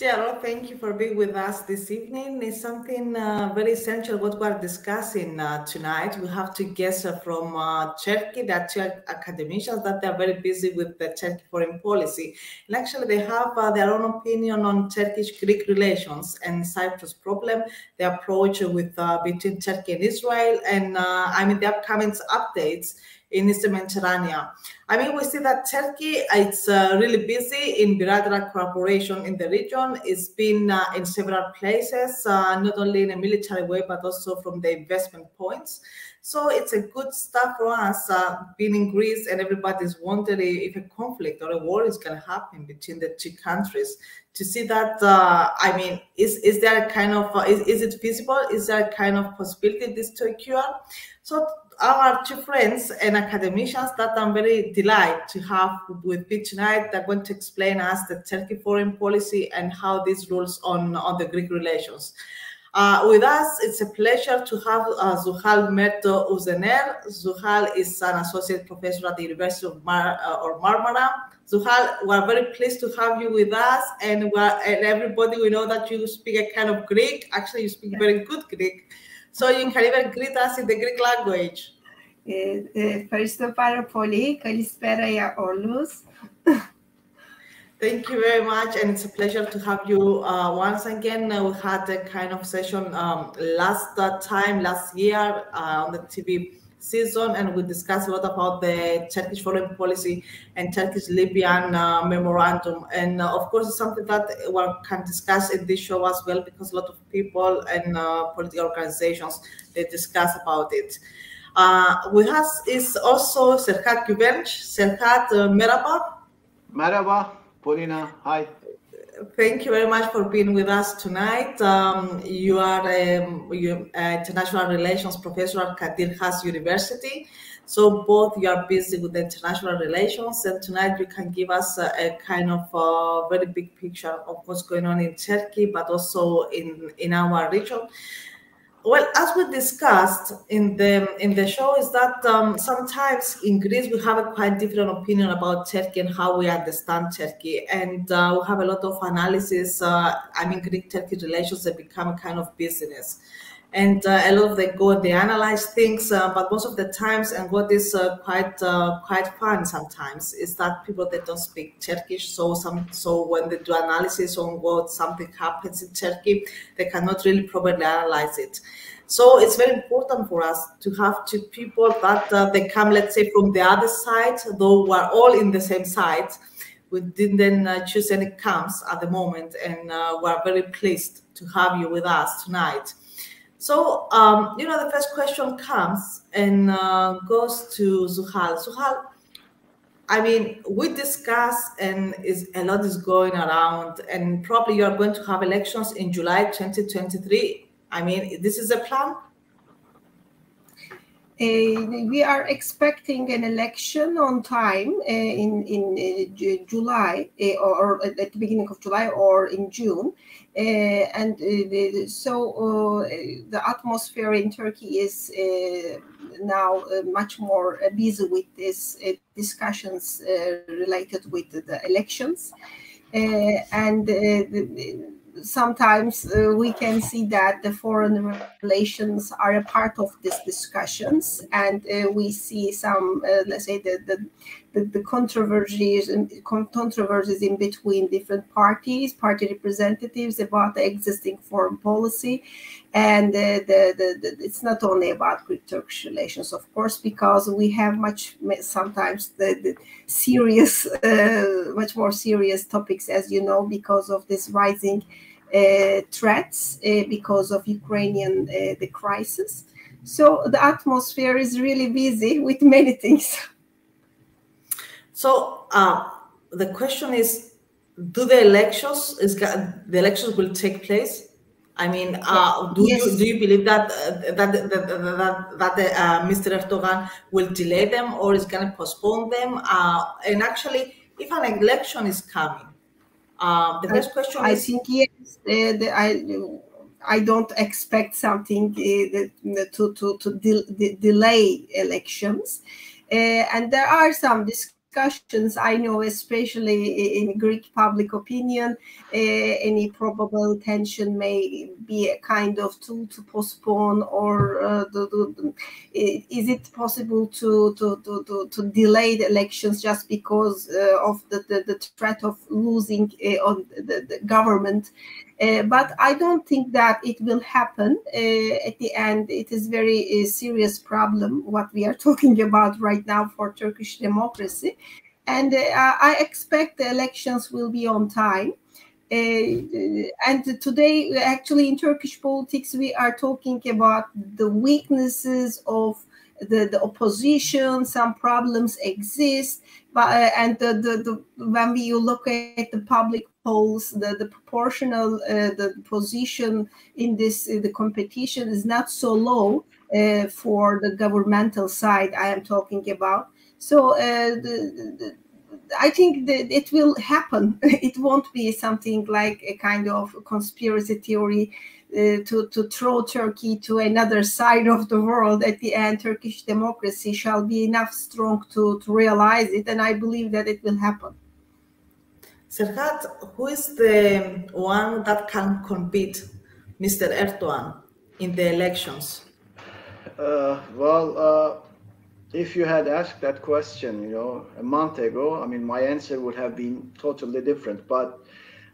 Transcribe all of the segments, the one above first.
Yeah, well, thank you for being with us this evening. It's something very essential what we're discussing tonight. We have two guests from Turkey, that two academicians that they're very busy with the Turkey foreign policy. And actually, they have their own opinion on Turkish-Greek relations and Cyprus problem, the approach with between Turkey and Israel, and the upcoming updates in Eastern Mediterranean. I mean, we see that Turkey, it's really busy in bilateral cooperation in the region. It's been in several places, not only in a military way, but also from the investment points. So it's a good stuff for us being in Greece, and everybody's wondering if a conflict or a war is going to happen between the two countries. To see that, is there a kind of, is it feasible? Is there a kind of possibility this to occur? So our two friends and academicians that I'm very delighted to have with me tonight, they're going to explain us the Turkey foreign policy and how this rules on the Greek relations. With us, it's a pleasure to have Zuhal Merto Uzener. Zuhal is an associate professor at the University of Marmara. Zuhal, we're very pleased to have you with us, and everybody, we know that you speak a kind of Greek. Actually, you speak very good Greek. So you can even greet us in the Greek language. Ευχαριστώ πάρα πολύ. Καλησπέρα για όλους. Thank you very much, and it's a pleasure to have you once again. We had a kind of session last year on the TV season, and we discussed a lot about the Turkish foreign policy and Turkish-Libyan memorandum. And of course, it's something that we can discuss in this show as well, because a lot of people and political organizations, they discuss about it. With us is also Serhat Güvenç. Serhat, merhaba. Merhaba, Polina. Hi. Thank you very much for being with us tonight. You are international relations professor at Kadir Has University. So both you are busy with international relations, and tonight you can give us a kind of very big picture of what's going on in Turkey, but also in our region. Well, as we discussed in the show, is that sometimes in Greece we have a quite different opinion about Turkey and how we understand Turkey, and we have a lot of analysis. Greek-Turkey relations have become a kind of business, and a lot of them go and they analyze things. But most of the times, and what is quite fun sometimes, is that people that don't speak Turkish, so when they do analysis on what something happens in Turkey, they cannot really properly analyze it. So it's very important for us to have two people that they come, let's say, from the other side, though we're all in the same side. We didn't choose any camps at the moment, and we're very pleased to have you with us tonight. So, the first question comes and goes to Zuhal. Zuhal, I mean, we discuss, and a lot is going around, and probably you are going to have elections in July 2023. I mean, this is a plan? We are expecting an election on time in July, or at the beginning of July, or in June. So the atmosphere in Turkey is now much more busy with these discussions related with the elections. Sometimes we can see that the foreign relations are a part of these discussions, and we see some, let's say, the controversies in between different party representatives about the existing foreign policy. And it's not only about Greek-Turkish relations, of course, because we have sometimes the serious, much more serious topics, as you know, because of this rising threats, because of Ukrainian the crisis. So the atmosphere is really busy with many things. So the question is, do the elections will take place? I mean, do you believe that Mr. Erdogan will delay them, or is going to postpone them? And actually, if an election is coming, the first question I is... think yes. I don't expect something to delay elections, and there are some discussions discussions, I know, especially in Greek public opinion, any probable tension may be a kind of tool to postpone, or is it possible to delay the elections just because of the threat of losing on the government? But I don't think that it will happen. At the end, it is very serious problem what we are talking about right now for Turkish democracy, and I expect the elections will be on time. And today, actually, in Turkish politics, we are talking about the weaknesses of the opposition. Some problems exist, but and when you look at the public polls, the proportional the position in this the competition is not so low for the governmental side I am talking about. So I think that it will happen. It won't be something like a kind of conspiracy theory to throw Turkey to another side of the world. At the end, Turkish democracy shall be enough strong to realize it, and I believe that it will happen. Serhat, who is the one that can compete Mr. Erdogan in the elections? If you had asked that question, a month ago, I mean, my answer would have been totally different. But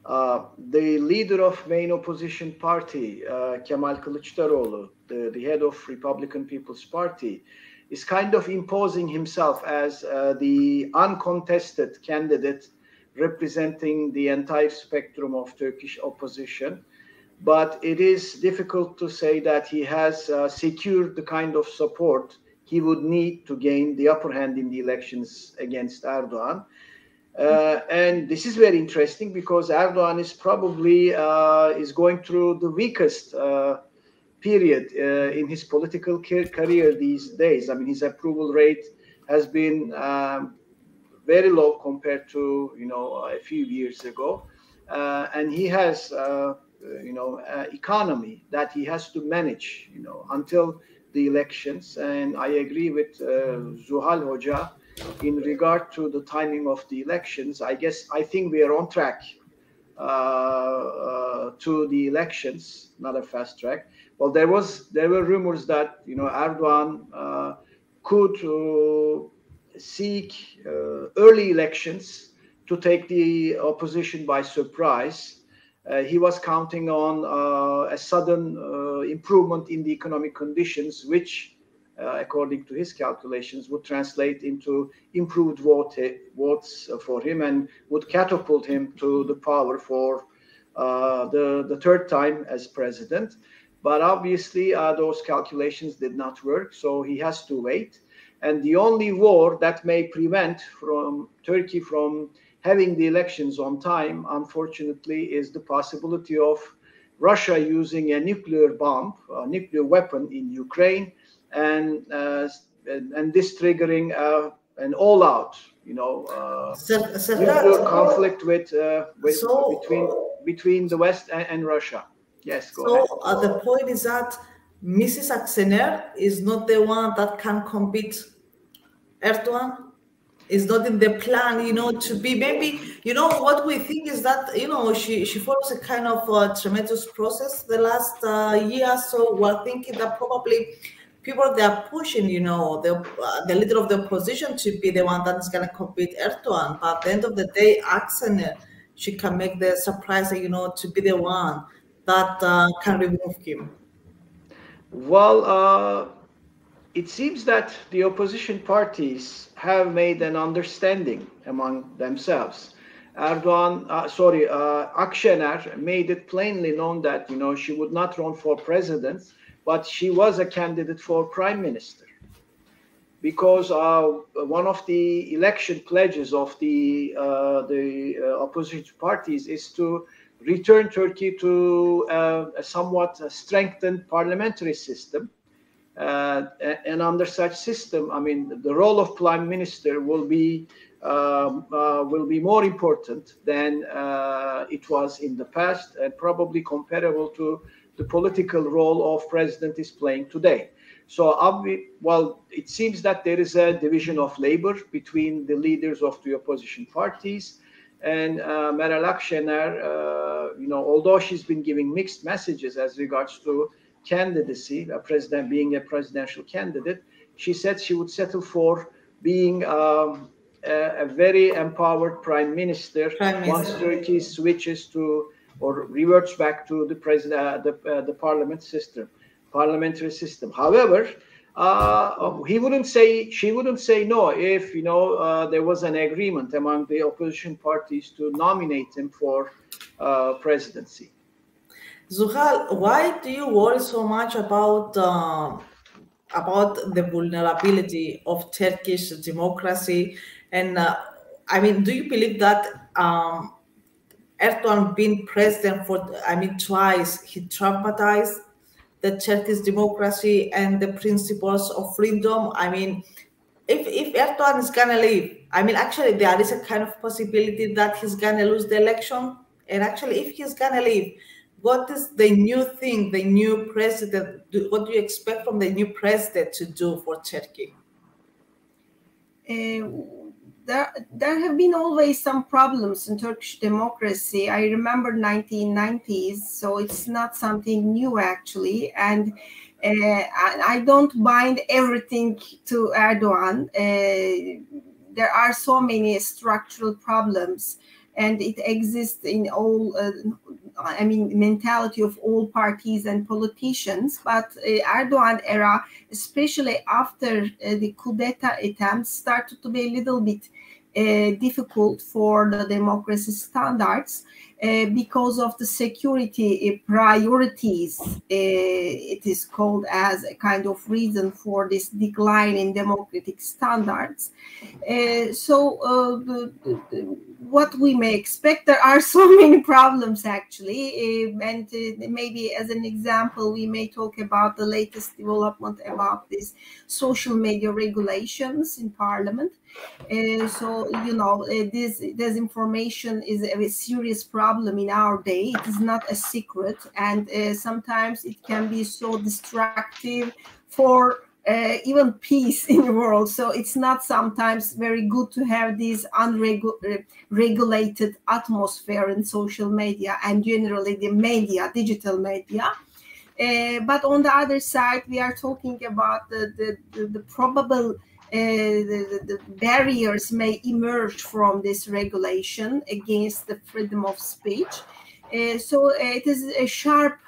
the leader of main opposition party, Kemal Kılıçdaroğlu, the head of Republican People's Party, is kind of imposing himself as the uncontested candidate representing the entire spectrum of Turkish opposition. But it is difficult to say that he has secured the kind of support he would need to gain the upper hand in the elections against Erdogan. And this is very interesting because Erdogan is probably is going through the weakest period in his political career these days. I mean, his approval rate has been very low compared to a few years ago, and he has economy that he has to manage until the elections. And I agree with Zuhal Hoca in regard to the timing of the elections. I think we are on track to the elections, not a fast track. Well, there were rumors that Erdogan could seek early elections to take the opposition by surprise. He was counting on a sudden improvement in the economic conditions, which, according to his calculations, would translate into improved votes for him and would catapult him to the power for the third time as president. But obviously, those calculations did not work, so he has to wait. And the only war that may prevent Turkey from having the elections on time, unfortunately, is the possibility of Russia using a nuclear bomb, a nuclear weapon in Ukraine, and this triggering an all-out, nuclear conflict between the West and Russia. Yes, go ahead. So the point is that Mrs. Aksener is not the one that can compete Erdogan. Is not in the plan, to be maybe, what we think is that, she follows a kind of tremendous process the last year. So we're thinking that probably people they are pushing, the leader of the opposition to be the one that is going to compete Erdogan. But at the end of the day, Aksener, she can make the surprise, to be the one that can remove him. Well, it seems that the opposition parties have made an understanding among themselves. Akşener made it plainly known that she would not run for president, but she was a candidate for prime minister, because one of the election pledges of the opposition parties is to return Turkey to a somewhat strengthened parliamentary system. And under such system, I mean, the role of prime minister will be more important than it was in the past, and probably comparable to the political role of president is playing today. So, well, it seems that there is a division of labor between the leaders of the opposition parties. And Meral Akşener, although she's been giving mixed messages as regards to candidacy, being a presidential candidate, she said she would settle for being a very empowered prime minister once Turkey switches to or reverts back to the the parliamentary system. However, she wouldn't say no if there was an agreement among the opposition parties to nominate him for presidency. Zuhal, why do you worry so much about the vulnerability of Turkish democracy? And I mean, do you believe that Erdogan being president twice, he traumatized the Turkish democracy and the principles of freedom? I mean, if Erdogan is gonna leave, I mean, actually there is a kind of possibility that he's gonna lose the election. And actually, if he's gonna leave, what is the new thing, the new president, what do you expect from the new president to do for Turkey? There have been always some problems in Turkish democracy. I remember 1990s, so it's not something new actually. And I don't bind everything to Erdogan. There are so many structural problems, and it exists in all, mentality of all parties and politicians. But Erdogan era, especially after the coup d'etat attempts, started to be a little bit difficult for the democracy standards because of the security priorities. It is called as a kind of reason for this decline in democratic standards. What we may expect, there are so many problems actually, and maybe as an example we may talk about the latest development about these social media regulations in parliament. This disinformation is a serious problem in our day. It is not a secret, and sometimes it can be so destructive for even peace in the world. So it's not sometimes very good to have this unregulated atmosphere in social media and generally the media, digital media. But on the other side, we are talking about the probable the barriers may emerge from this regulation against the freedom of speech. So it is a sharp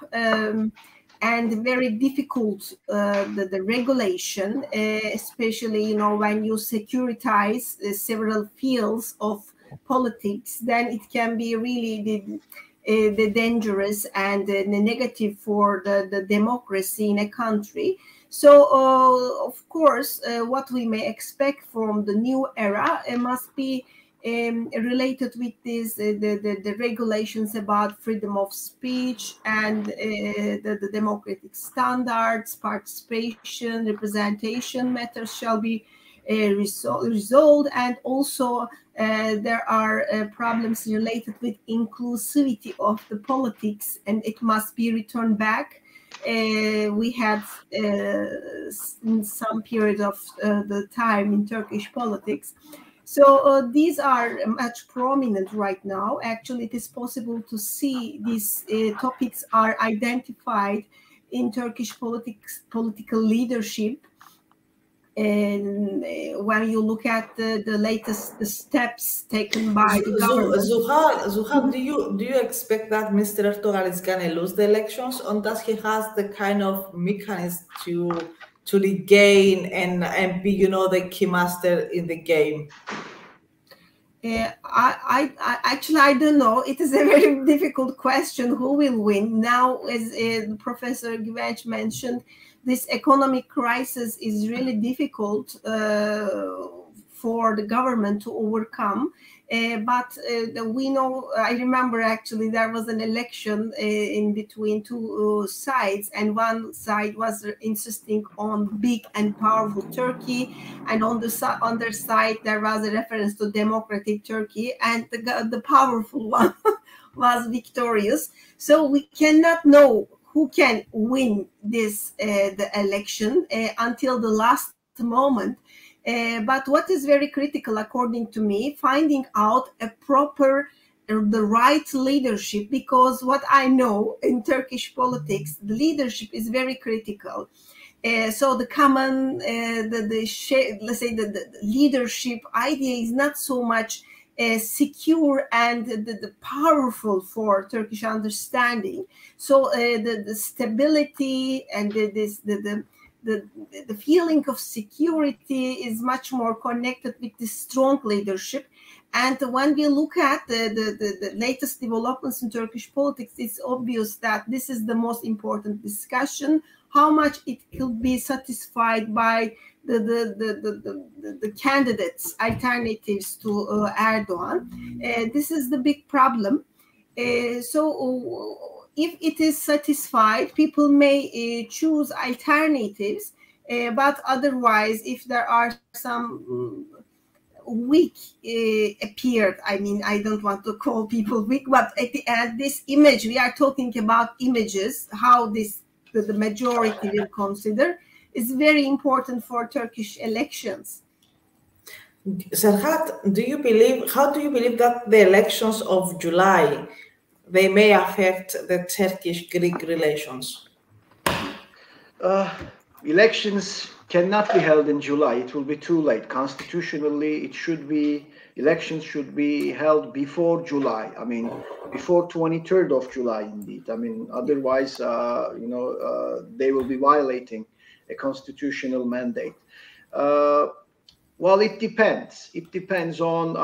and very difficult the regulation, especially when you securitize several fields of politics, then it can be really the dangerous and the negative for the democracy in a country. So, of course, what we may expect from the new era must be related with this, the regulations about freedom of speech and the democratic standards, participation, representation matters shall be resolved, and also there are problems related with inclusivity of the politics, and it must be returned back. We had in some period of the time in Turkish politics. So these are much prominent right now. Actually, it is possible to see these topics are identified in Turkish political leadership. And when you look at the latest steps taken by the government. Zuhal, do you expect that Mr. Erdogan is going to lose the elections, or does he has the kind of mechanism to regain and be, the key master in the game? I don't know. It is a very difficult question. Who will win now? As Professor Güvenç mentioned, this economic crisis is really difficult for the government to overcome. But we know, I remember actually there was an election in between two sides, and one side was insisting on big and powerful Turkey, and on the other side there was a reference to democratic Turkey, and the powerful one was victorious. So we cannot know who can win this the election until the last moment. But what is very critical, according to me, finding out a proper, the right leadership, because what I know in Turkish politics, the leadership is very critical. So the common, let's say the leadership idea is not so much secure and the powerful for Turkish understanding. So the stability and the feeling of security is much more connected with the strong leadership. And when we look at the latest developments in Turkish politics, it's obvious that this is the most important discussion, how much it could be satisfied by the candidates, alternatives to Erdogan. This is the big problem. So if it is satisfied, people may choose alternatives, but otherwise, if there are some weak appeared, I mean, I don't want to call people weak, but at the end, this image, we are talking about images, how this the majority will consider, is very important for Turkish elections. Serhat, how do you believe that the elections of July, they may affect the Turkish-Greek relations? Elections cannot be held in July. It will be too late. Constitutionally, elections should be held before July. I mean, before 23rd of July, indeed. I mean, otherwise, they will be violating a constitutional mandate. Well, it depends. It depends on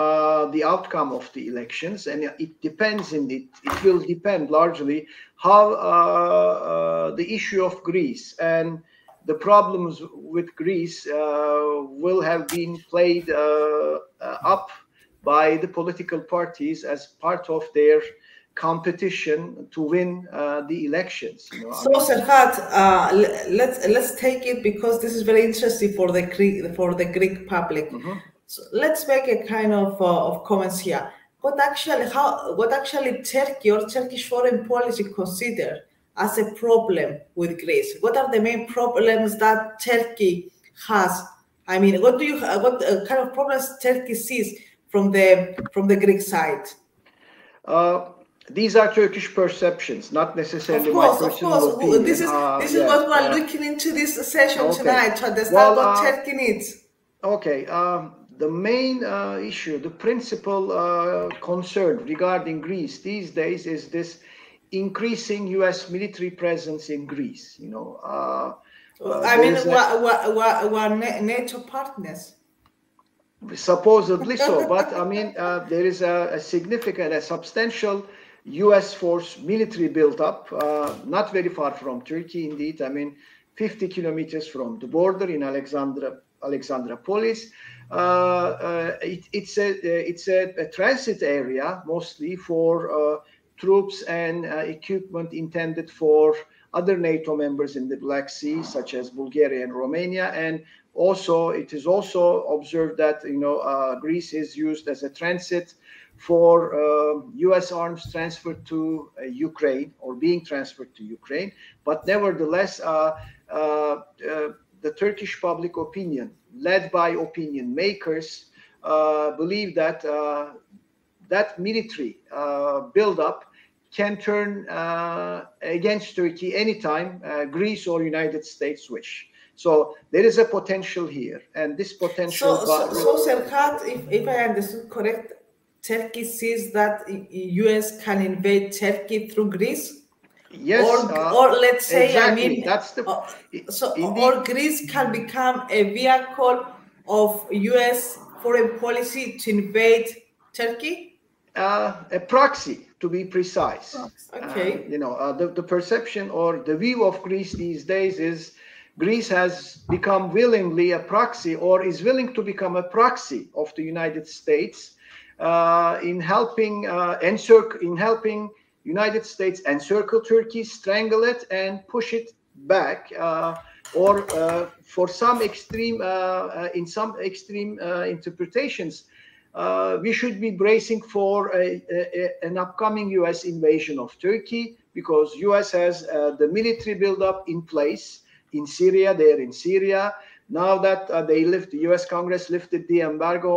the outcome of the elections, and it will depend largely how the issue of Greece and the problems with Greece will have been played up by the political parties as part of their competition to win the elections. So, Serhat, let's take it, because this is very interesting for the Greek public. Mm-hmm. So let's make a kind of comments here. What actually Turkey or Turkish foreign policy consider as a problem with Greece? What are the main problems that Turkey has? I mean, what kind of problems Turkey sees from the Greek side? These are Turkish perceptions, not necessarily my personal opinion. This is what we're looking into this session tonight, to understand what Turkey needs. Okay. The main issue, the principal concern regarding Greece these days is this increasing U.S. military presence in Greece. I mean, we're NATO partners. Supposedly so, but I mean, there is a substantial U.S. force military built up, not very far from Turkey, indeed. I mean, 50 kilometers from the border in Alexandropolis. It's a transit area mostly for troops and equipment intended for other NATO members in the Black Sea, such as Bulgaria and Romania. And also, it is also observed that Greece is used as a transit for U.S. arms transferred to Ukraine, or being transferred to Ukraine. But nevertheless, the Turkish public opinion, led by opinion makers, believe that that military buildup can turn against Turkey anytime Greece or United States wish. So there is a potential here, and this potential. So Serhat, if I understood correct, Turkey sees that U.S. can invade Turkey through Greece. Yes, or let's say, exactly. I mean, that's the. Or Greece can become a vehicle of U.S. foreign policy to invade Turkey. A proxy, to be precise. Okay. The perception or the view of Greece these days is Greece has become willingly a proxy, or is willing to become a proxy of the United States in helping United States encircle Turkey, strangle it, and push it back, or for some extreme, in some extreme interpretations, we should be bracing for an upcoming U.S. invasion of Turkey, because U.S. has the military buildup in place in Syria. They're in Syria. Now that the U.S. Congress lifted the embargo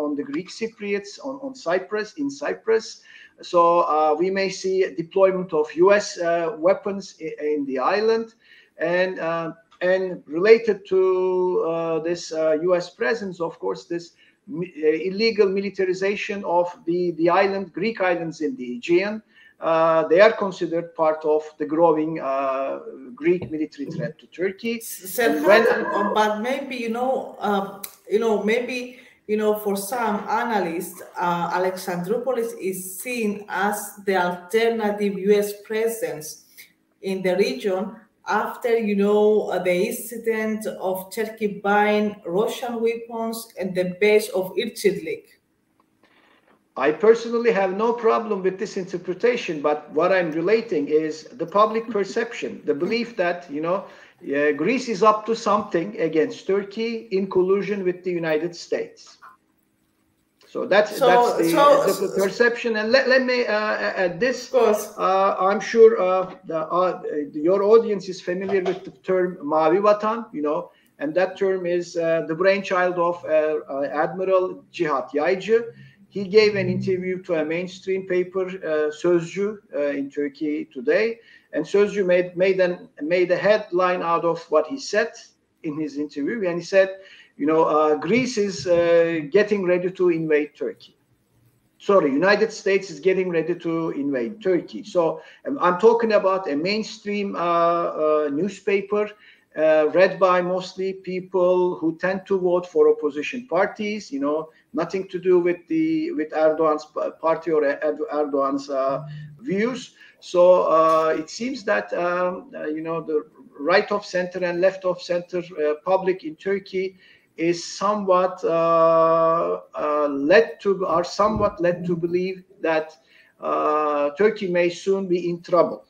on the Greek Cypriots, on Cyprus, in Cyprus. So we may see deployment of U.S. weapons in the island. And related to this U.S. presence, of course, this illegal militarization of the island, Greek islands in the Aegean. They are considered part of the growing Greek military threat to Turkey. But maybe for some analysts, Alexandroupolis is seen as the alternative U.S. presence in the region after the incident of Turkey buying Russian weapons and the base of Irchidlik. I personally have no problem with this interpretation, but what I'm relating is the public perception, the belief that, Greece is up to something against Turkey in collusion with the United States. So that's the perception. And let me add this. I'm sure your audience is familiar with the term Mavi Vatan, and that term is the brainchild of Admiral Cihat Yaycı. He gave an interview to a mainstream paper, Sözcü, in Turkey today, and Sözcü made a headline out of what he said in his interview, and he said, Greece is getting ready to invade Turkey. Sorry, United States is getting ready to invade Turkey. So I'm talking about a mainstream newspaper read by mostly people who tend to vote for opposition parties, nothing to do with Erdogan's party or Erdogan's views. So it seems that the right of center and left of center public in Turkey is somewhat led to believe that Turkey may soon be in trouble.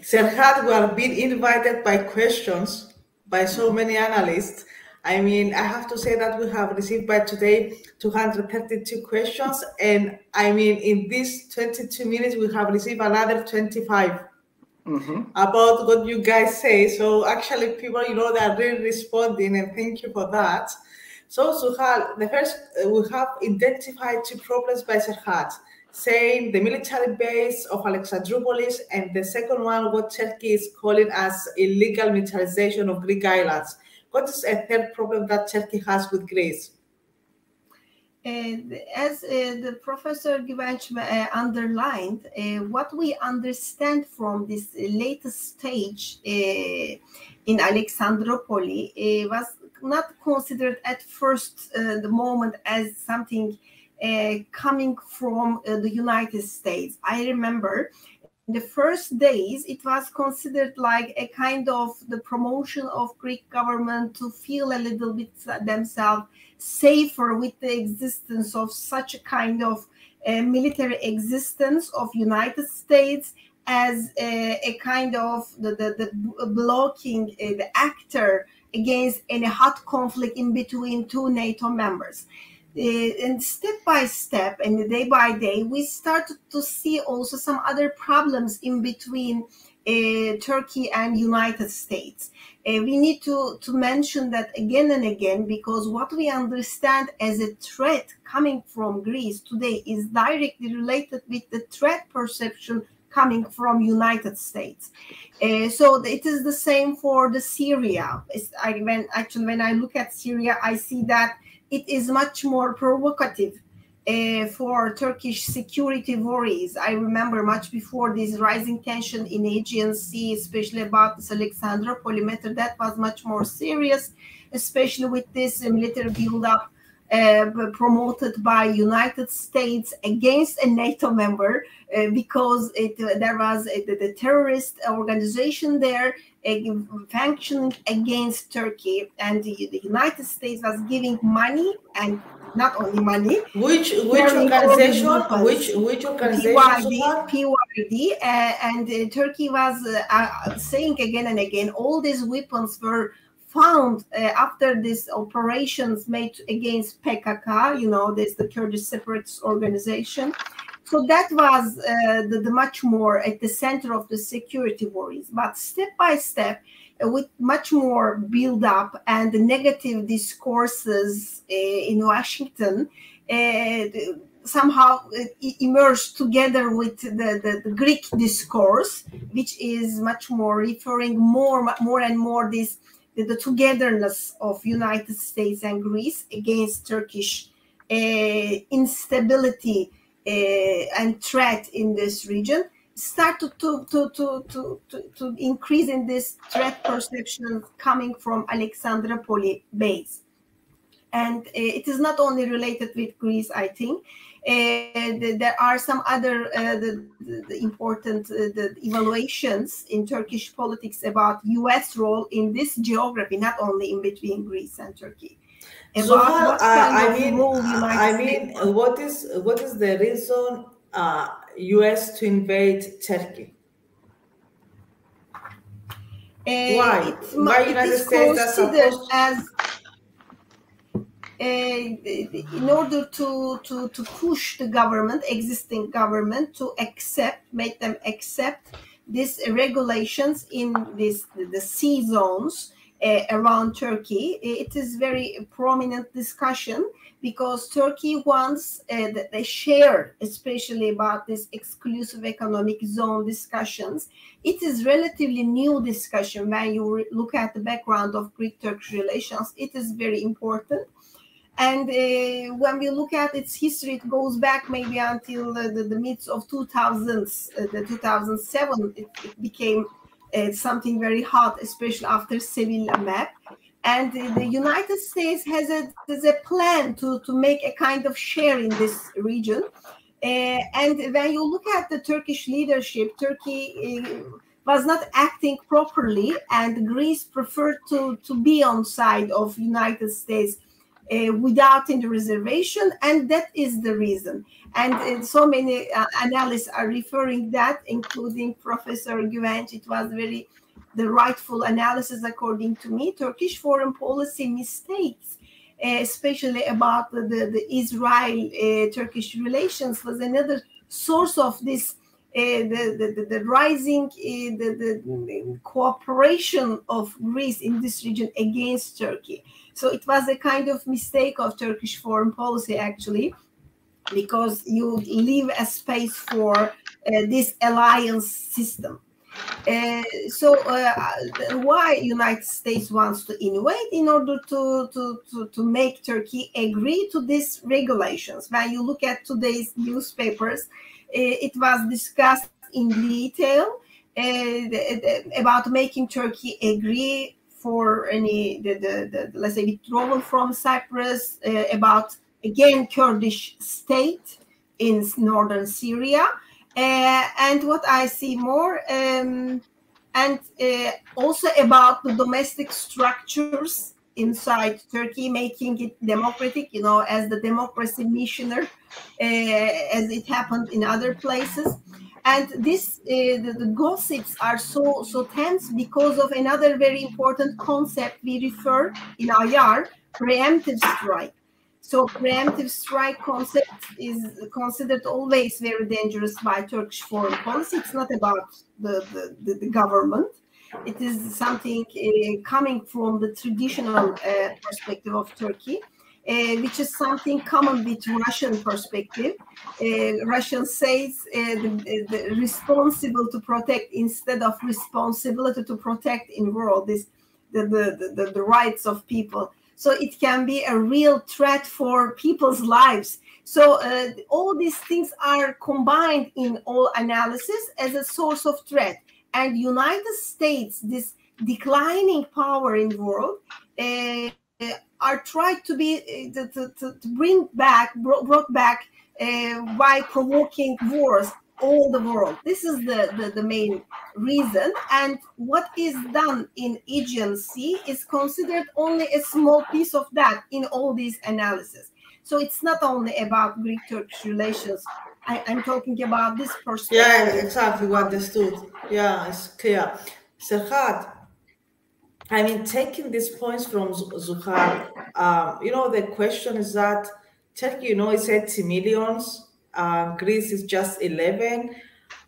Serhat, we are being invited by questions by so many analysts. I mean, I have to say that we have received by today 232 questions. And I mean, in these 22 minutes, we have received another 25 about what you guys say. So actually, people, they are really responding, and thank you for that. So, Suhal, the first, we have identified 2 problems by Serhat, saying the military base of Alexandroupolis, and the second one, what Turkey is calling as illegal militarization of Greek islands. What is a third problem that Turkey has with Greece? As the Professor Güvenç underlined, what we understand from this latest stage in Alexandroupolis was not considered at first the moment as something coming from the United States. I remember in the first days, it was considered like a kind of the promotion of Greek government to feel a little bit themselves safer with the existence of such a kind of military existence of United States as a kind of the blocking the actor against any hot conflict in between 2 NATO members. And step by step and day by day, we started to see also some other problems in between Turkey and United States. We need to mention that again and again, because what we understand as a threat coming from Greece today is directly related with the threat perception coming from United States. So it is the same for the Syria. When I look at Syria, I see that it is much more provocative for Turkish security worries. I remember much before this rising tension in Aegean Sea, especially about this Alexandroupolis matter, that was much more serious, especially with this military buildup promoted by United States against a NATO member, because there was the terrorist organization there functioning against Turkey, and the United States was giving money, and not only money. Which organization? Which organization? PYD, and Turkey was saying again and again, all these weapons were found after these operations made against PKK, there's the Kurdish separatist organization. So that was the much more at the center of the security worries. But step by step, with much more build up and the negative discourses in Washington, somehow emerged together with the Greek discourse, which is much more referring more and more this the togetherness of United States and Greece against Turkish instability and threat in this region, started to increase in this threat perception coming from Alexandropoli base. And it is not only related with Greece, I think. There are some other the important the evaluations in Turkish politics about U.S. role in this geography, not only in between Greece and Turkey. Zuhal, What kind I of mean, role United States what is the reason U.S. to invade Turkey? Why? Why it United is States are considered supposed? as in order to push the government, existing government, to make them accept these regulations in the sea zones around Turkey. It is very prominent discussion because Turkey wants they share, especially about this exclusive economic zone discussions. It is relatively new discussion when you look at the background of Greek-Turkish relations. It is very important. And when we look at its history, it goes back maybe until the mid of 2000s, the 2007, it became something very hot, especially after Sevilla map. And the United States has a plan to make a kind of share in this region. And when you look at the Turkish leadership, Turkey was not acting properly, and Greece preferred to be on side of United States without any reservation, and that is the reason. And so many analysts are referring that, including Professor Güvenç. It was very the rightful analysis, according to me. Turkish foreign policy mistakes, especially about the Israel-Turkish relations, was another source of this the rising the cooperation of Greece in this region against Turkey. So it was a kind of mistake of Turkish foreign policy, actually, because you leave a space for this alliance system. So why United States wants to invade? In order to make Turkey agree to these regulations. When you look at today's newspapers, it was discussed in detail about making Turkey agree for any let's say withdrawal from Cyprus, about again Kurdish state in northern Syria, and what I see more, and also about the domestic structures inside Turkey, making it democratic, as the democracy missioner, as it happened in other places. And this the gossips are so tense because of another very important concept we refer in IR, preemptive strike. So preemptive strike concept is considered always very dangerous by Turkish foreign policy. It's not about the government. It is something coming from the traditional perspective of Turkey, which is something common with Russian perspective. Russian says the responsible to protect instead of responsibility to protect in world, this the rights of people. So it can be a real threat for people's lives. So all these things are combined in all analysis as a source of threat. And United States, this declining power in the world, are tried to be to brought back by provoking wars all the world. This is the main reason. And what is done in Aegean Sea is considered only a small piece of that in all these analyses. So it's not only about Greek-Turkish relations. I'm talking about this perspective. Yeah, exactly. We understood. Yeah, it's clear. Serhat, I mean, taking these points from Zuhal, the question is that Turkey, it's 80 millions. Greece is just 11.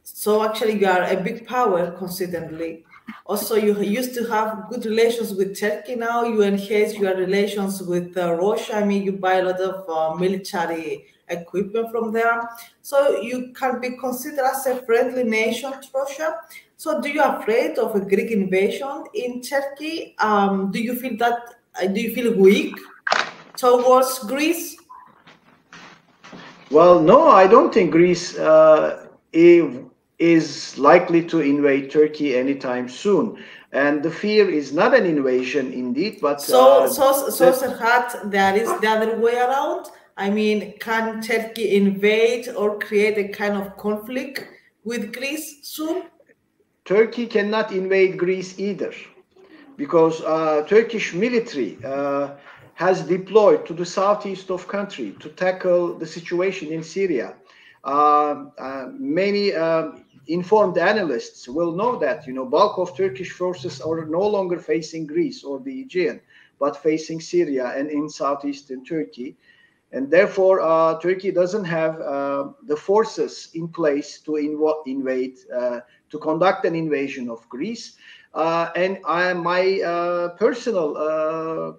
So actually, you are a big power constantly. Also, you used to have good relations with Turkey. Now you enhance your relations with Russia. I mean, you buy a lot of military equipment from there. So you can be considered as a friendly nation to Russia. So do you afraid of a Greek invasion in Turkey? Do you feel that? Do you feel weak towards Greece? Well, no, I don't think Greece is likely to invade Turkey anytime soon. And the fear is not an invasion indeed, but so Serhat, there is the other way around. I mean, can Turkey invade or create a kind of conflict with Greece soon? Turkey cannot invade Greece either, because Turkish military has deployed to the southeast of country to tackle the situation in Syria. Many informed analysts will know that bulk of Turkish forces are no longer facing Greece or the Aegean, but facing Syria and in southeastern Turkey. And therefore, Turkey doesn't have the forces in place to invade, to conduct an invasion of Greece. And my personal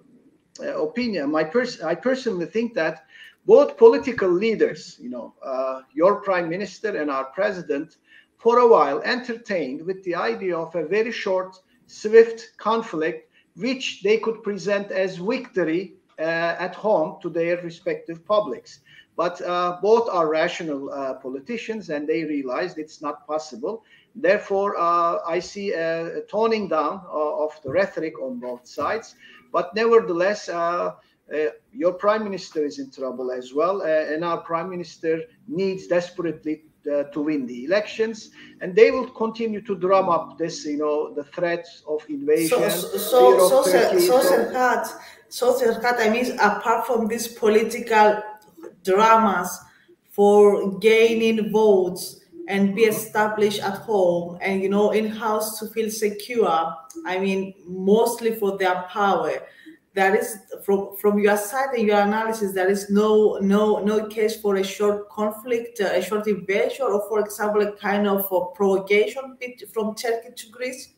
opinion, I personally think that both political leaders, your prime minister and our president, for a while entertained with the idea of a very short, swift conflict, which they could present as victory at home to their respective publics. But both are rational politicians, and they realized it's not possible. Therefore, I see a toning down of the rhetoric on both sides. But nevertheless, your prime minister is in trouble as well, and our prime minister needs desperately to win the elections, and they will continue to drum up this, the threats of invasion. Serhat, I mean, apart from these political dramas for gaining votes and be established at home and in-house to feel secure, I mean, mostly for their power, there is from your side and your analysis, there is no case for a short conflict, a short invasion, or for example a kind of provocation from Turkey to Greece.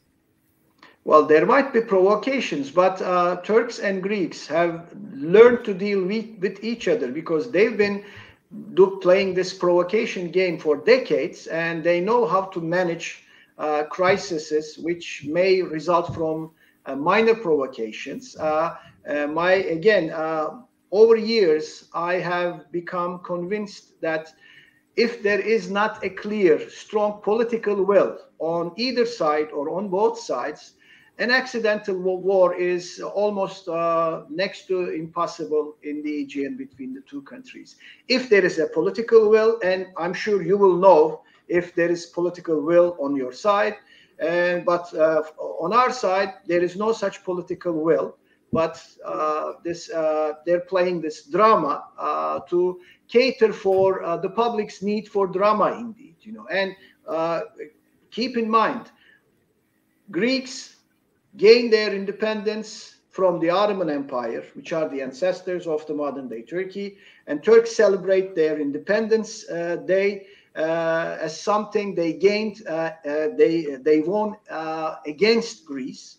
Well, there might be provocations, but Turks and Greeks have learned to deal with each other, because they've been playing this provocation game for decades, and they know how to manage crises which may result from minor provocations. Over years, I have become convinced that if there is not a clear, strong political will on either side or on both sides, an accidental war is almost next to impossible in the Aegean between the two countries. If there is a political will, and I'm sure you will know if there is political will on your side, but on our side, there is no such political will. But they're playing this drama to cater for the public's need for drama, indeed. And keep in mind, Greeks gained their independence from the Ottoman Empire, which are the ancestors of the modern-day Turkey, and Turks celebrate their Independence Day as something they gained. They won against Greece.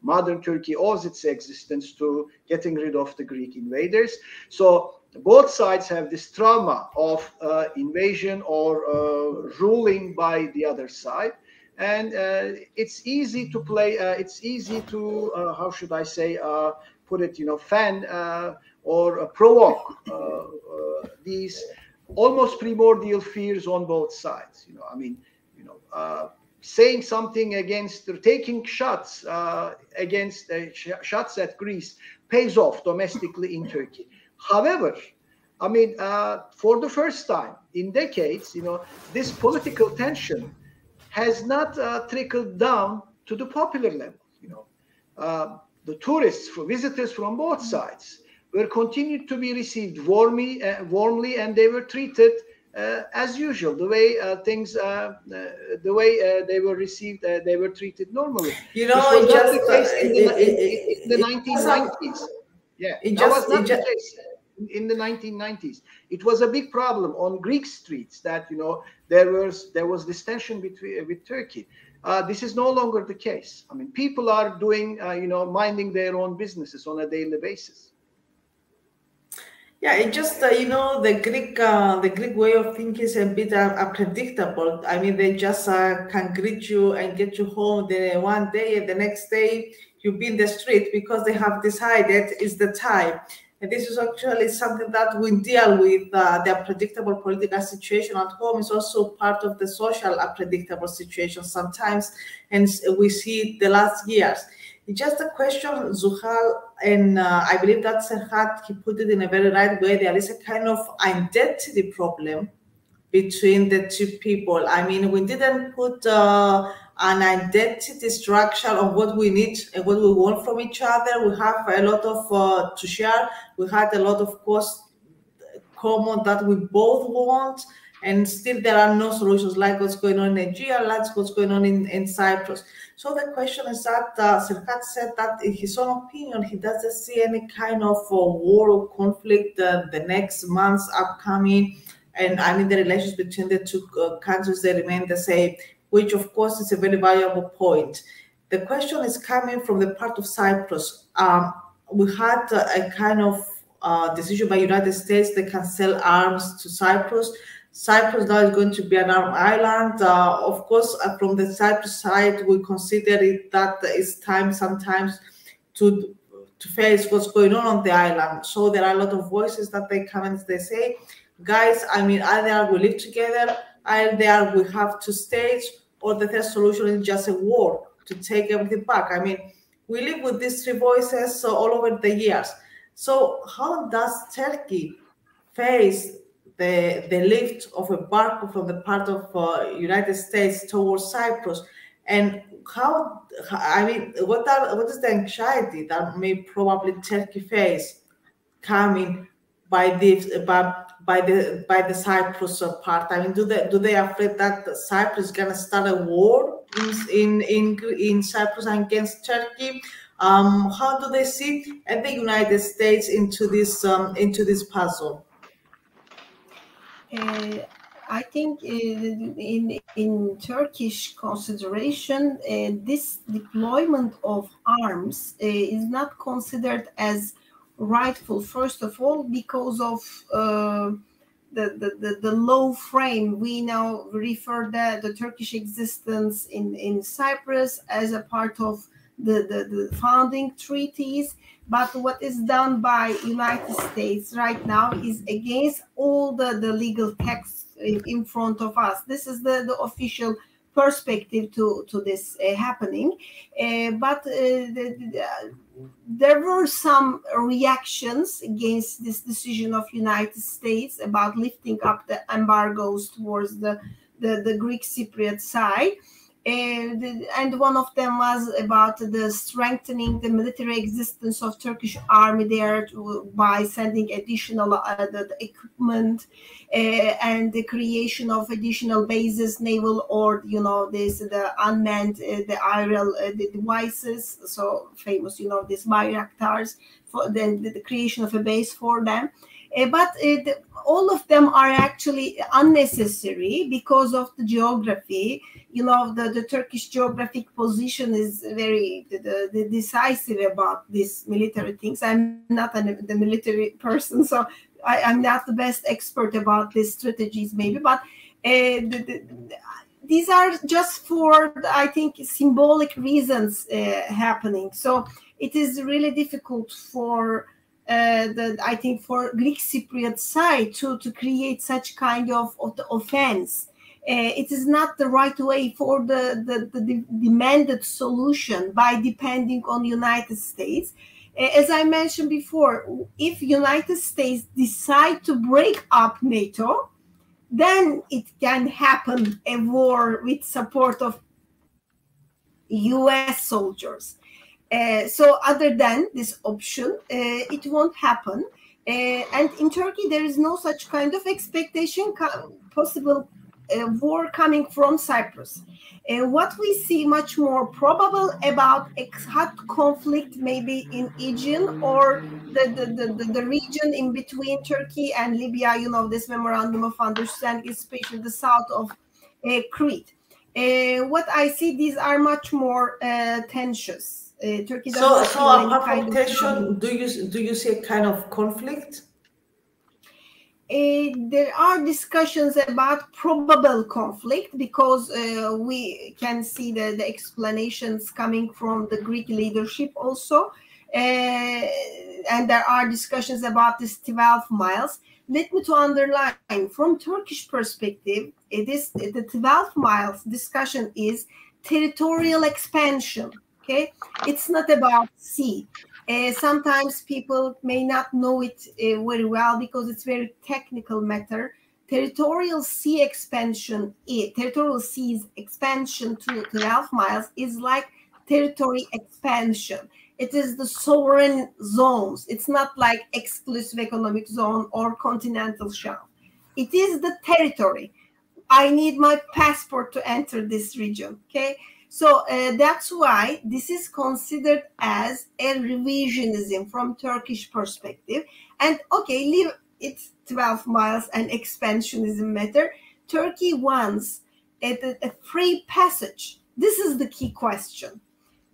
Modern Turkey owes its existence to getting rid of the Greek invaders. So both sides have this trauma of invasion or ruling by the other side. And it's easy to play, it's easy to, how should I say, put it, fan or provoke these almost primordial fears on both sides. Saying something against, taking shots against shots at Greece pays off domestically in Turkey. However, for the first time in decades, this political tension has not trickled down to the popular level. The tourists, visitors from both sides, were continued to be received warmly, and they were treated as usual, the way they were received, they were treated normally. This was not the case in the 1990s. Yeah, that was not the case. in the 1990s. It was a big problem on Greek streets that, you know, there was this tension between with Turkey. This is no longer the case. I mean, people are doing, you know, minding their own businesses on a daily basis. Yeah, it just you know, the Greek way of thinking is a bit unpredictable. I mean, they just can greet you and get you home the one day, and the next day you be in the street because they have decided is the time. And this is actually something that we deal with. The unpredictable political situation at home is also part of the social unpredictable situation sometimes, and we see it the last years. It's just a question, Zuhal, and I believe that Serhat, he put it in a very right way. There is a kind of identity problem between the two people. I mean, we didn't put an identity structure of what we need and what we want from each other. We have a lot of to share. We had a lot of course common that we both want, and still there are no solutions, like what's going on in Nigeria, like what's going on in Cyprus. So the question is that Serhat said that in his own opinion, he doesn't see any kind of war or conflict the next months upcoming. And I mean, the relations between the two countries, they remain the same, which of course is a very valuable point. The question is coming from the part of Cyprus. We had a kind of decision by United States they can sell arms to Cyprus. Cyprus now is going to be an armed island. Of course, from the Cyprus side, we consider it that it's time sometimes to face what's going on the island. So there are a lot of voices that they come and they say, guys, I mean, either we live together, either we have two states, or the third solution is just a war to take everything back. I mean, we live with these three voices all over the years. So how does Turkey face the lift of embargo from the part of United States towards Cyprus, and how? I mean, what is the anxiety that may probably Turkey face coming by the Cyprus part? I mean, do they afraid that Cyprus is gonna start a war in Cyprus against Turkey? How do they see the United States into this puzzle? I think in Turkish consideration, this deployment of arms is not considered as rightful. First of all, because of the low frame. We now refer the Turkish existence in Cyprus as a part of the founding treaties. But what is done by United States right now is against all the legal texts in front of us. This is the official perspective to this happening. But there were some reactions against this decision of United States about lifting up the embargoes towards the Greek Cypriot side. And one of them was about the strengthening the military existence of Turkish army there by sending additional the equipment and the creation of additional bases, naval or the unmanned the aerial the devices, so famous these Bayraktars, for the creation of a base for them. But all of them are actually unnecessary because of the geography. The Turkish geographic position is very decisive about these military things. I'm not the military person, so I'm not the best expert about these strategies, maybe. But these are just for, I think, symbolic reasons happening. So it is really difficult for I think for Greek Cypriot side to create such kind of offense. It is not the right way for the demanded solution by depending on United States. As I mentioned before, if United States decide to break up NATO, then it can happen a war with support of US soldiers. So other than this option, it won't happen. And in Turkey, there is no such kind of expectation possible war coming from Cyprus. What we see much more probable about hot conflict maybe in Aegean or the region in between Turkey and Libya, you know, this memorandum of understanding, especially the south of Crete. What I see, these are much more tensions. Turkey does not feel any apart kind from of tension, do you see a kind of conflict? There are discussions about probable conflict because we can see the explanations coming from the Greek leadership also. And there are discussions about this 12 miles. Let me to underline, from Turkish perspective, the 12 miles discussion is territorial expansion. Okay, it's not about sea. Sometimes people may not know it very well because it's very technical matter. Territorial sea expansion, territorial seas expansion to 12 miles is like territory expansion. It is the sovereign zones. It's not like exclusive economic zone or continental shelf. It is the territory. I need my passport to enter this region. Okay. So that's why this is considered as a revisionism from Turkish perspective. And okay, leave it's 12 miles and expansionism matter. Turkey wants a free passage. This is the key question.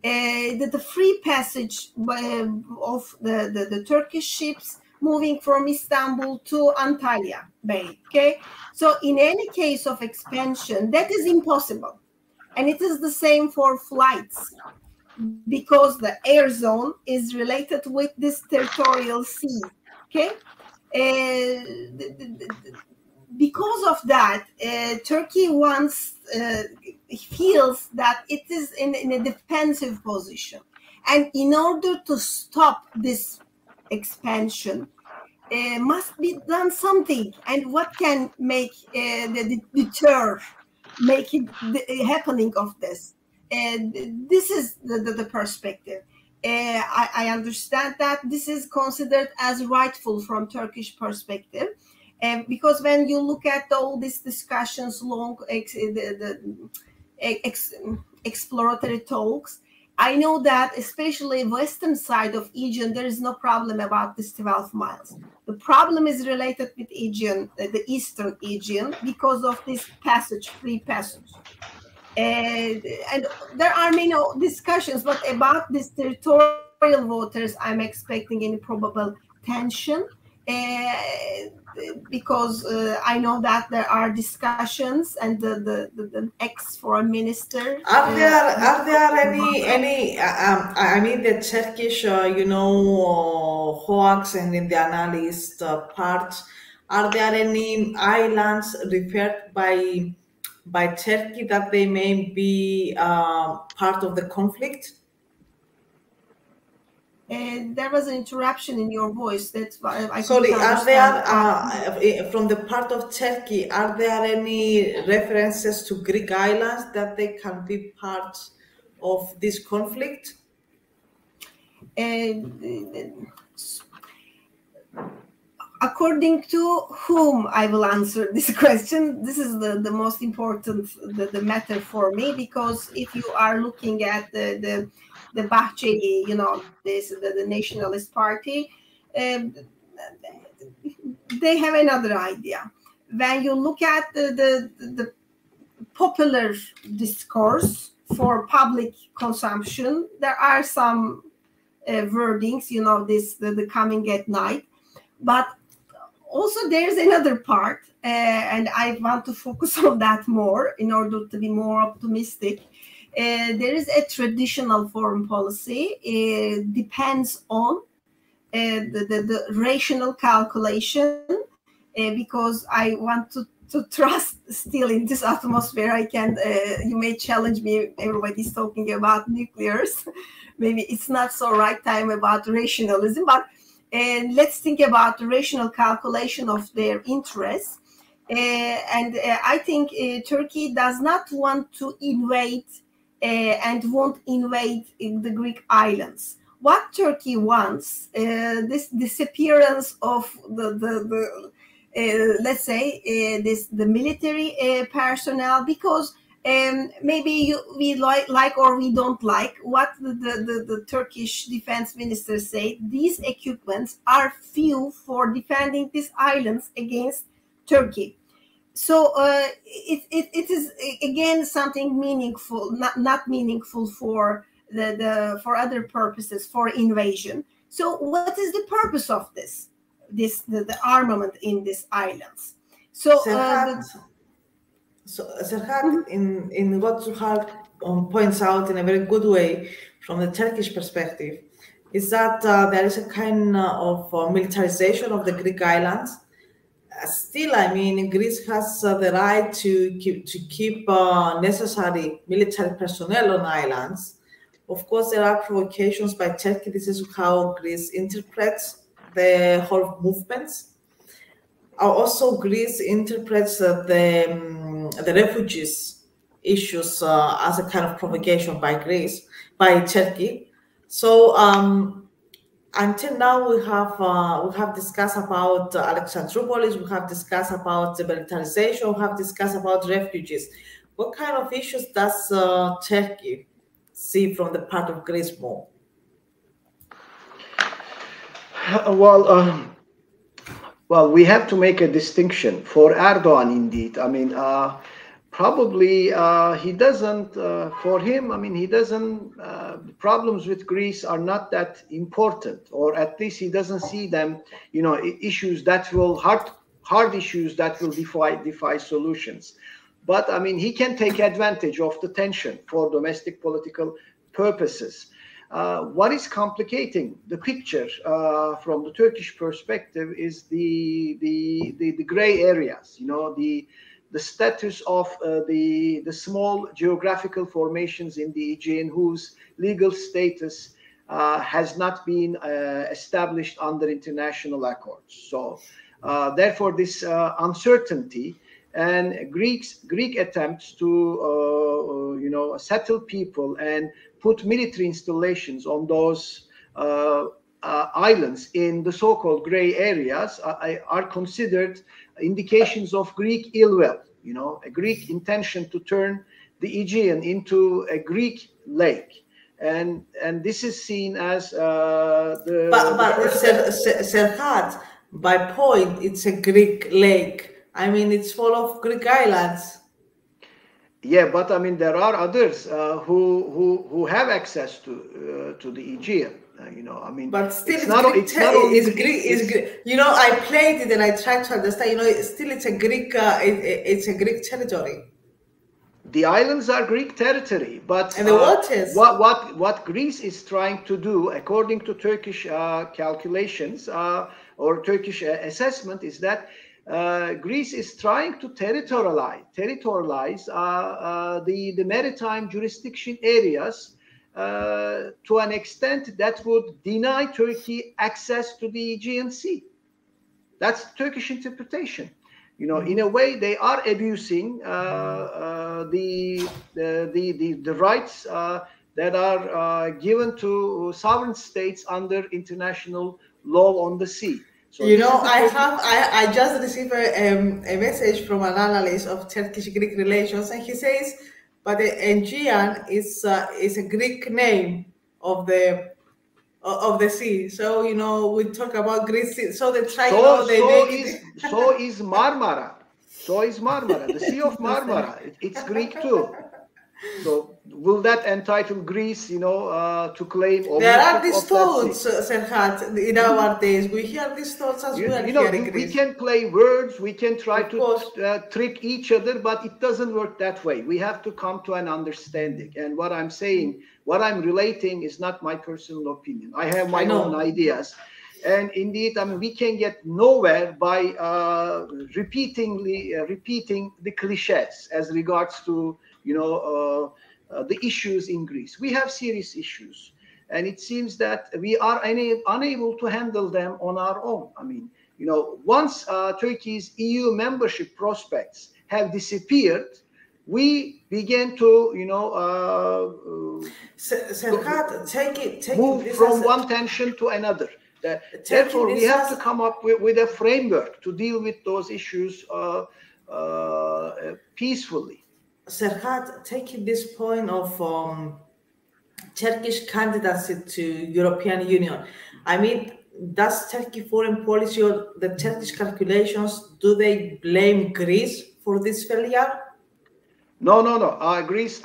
The free passage of the Turkish ships moving from Istanbul to Antalya Bay. Okay, so in any case of expansion, that is impossible. And it is the same for flights because the air zone is related with this territorial sea. Okay. Because of that, Turkey feels that it is in a defensive position. And in order to stop this expansion, must be done something. And what can make the deter making the happening of this? This is the perspective. I understand that this is considered as rightful from Turkish perspective, because when you look at all these discussions, long exploratory talks, I know that especially western side of Aegean, there is no problem about this 12 miles. The problem is related with Aegean, the eastern Aegean, because of this passage, free passage. And there are many discussions, but about this territorial waters, I'm expecting any probable tension. Because I know that there are discussions, and the ex-foreign minister. Are there any? I mean, the Turkish, hoax and in the analyst part. Are there any islands referred by Turkey that they may be part of the conflict? There was an interruption in your voice. That's why I Sorry, couldn't are there, understand. from the part of Turkey, are there any references to Greek islands that they can be part of this conflict? According to whom I will answer this question, this is the most important the matter for me, because if you are looking at the Bahçeli, the Nationalist Party, they have another idea. When you look at the popular discourse for public consumption, there are some wordings, the coming at night, but also there's another part, and I want to focus on that more in order to be more optimistic. There is a traditional foreign policy. It depends on the rational calculation, because I want to trust still in this atmosphere. I can, you may challenge me, everybody's talking about nuclears. Maybe it's not so right time about rationalism, but let's think about the rational calculation of their interests. And I think Turkey does not want to invade and won't invade the Greek islands. What Turkey wants, this disappearance of the let's say, the military personnel, because maybe we like or we don't like what the Turkish defense minister said. These equipments are few for defending these islands against Turkey. So it is again something meaningful, not meaningful for for other purposes, for invasion. So what is the purpose of the armament in these islands? So Serhat, in what Zuhal points out in a very good way from the Turkish perspective, is that there is a kind of militarization of the Greek islands. Still, I mean, Greece has the right to keep necessary military personnel on islands. Of course, there are provocations by Turkey. This is how Greece interprets the whole movements. Also, Greece interprets the refugees issues as a kind of provocation by Turkey. So until now, we have discussed about Alexandroupolis, we have discussed about the militarization, we have discussed about refugees. What kind of issues does Turkey see from the part of Greece more? Well, we have to make a distinction for Erdogan. Indeed, I mean, probably he doesn't. For him, I mean, he doesn't. Problems with Greece are not that important, or at least he doesn't see them. You know, issues that will hard issues that will defy solutions. But I mean, he can take advantage of the tension for domestic political purposes. What is complicating the picture from the Turkish perspective is the gray areas. You know, the status of the small geographical formations in the Aegean whose legal status has not been established under international accords. So, therefore, this uncertainty and Greek attempts to you know, settle people and put military installations on those islands in the so-called gray areas are considered indications of Greek ill will, you know, a Greek intention to turn the Aegean into a Greek lake. And this is seen as Serhat, by point, it's a Greek lake. I mean, it's full of Greek islands. Yeah, but I mean, there are others who have access to the Aegean. You know, I mean, but still, it's not only Greek. You know, I played it and I tried to understand. You know, it's a Greek. It's a Greek territory. The islands are Greek territory, but and the waters. What Greece is trying to do, according to Turkish calculations or Turkish assessment, is that Greece is trying to territorialize the maritime jurisdiction areas to an extent that would deny Turkey access to the Aegean Sea. That's Turkish interpretation. You know, in a way, they are abusing the rights that are given to sovereign states under international law on the sea. So you know, I just received a message from an analyst of Turkish-Greek relations, and he says, but the Aegean is a Greek name of the sea. So you know, we talk about Greece. So they try. So is Marmara. So is Marmara. The Sea of Marmara. It's Greek too. So will that entitle Greece, you know, to claim ownership? There are these thoughts, Serhat, in our days. We hear these thoughts as well. You know, we can play words, we can try to trick each other, but it doesn't work that way. We have to come to an understanding. And what I'm saying, what I'm relating is not my personal opinion. I have my own ideas. And indeed, I mean, we can get nowhere by repeating the cliches as regards to, you know, the issues in Greece. We have serious issues, and it seems that we are unable to handle them on our own. I mean, you know, once Turkey's EU membership prospects have disappeared, we began to, you know, Serhat, move from one tension to another. Therefore, we have to come up with a framework to deal with those issues peacefully. Serhat, taking this point of Turkish candidacy to European Union, I mean, does Turkey foreign policy or the Turkish calculations, do they blame Greece for this failure? No. Greece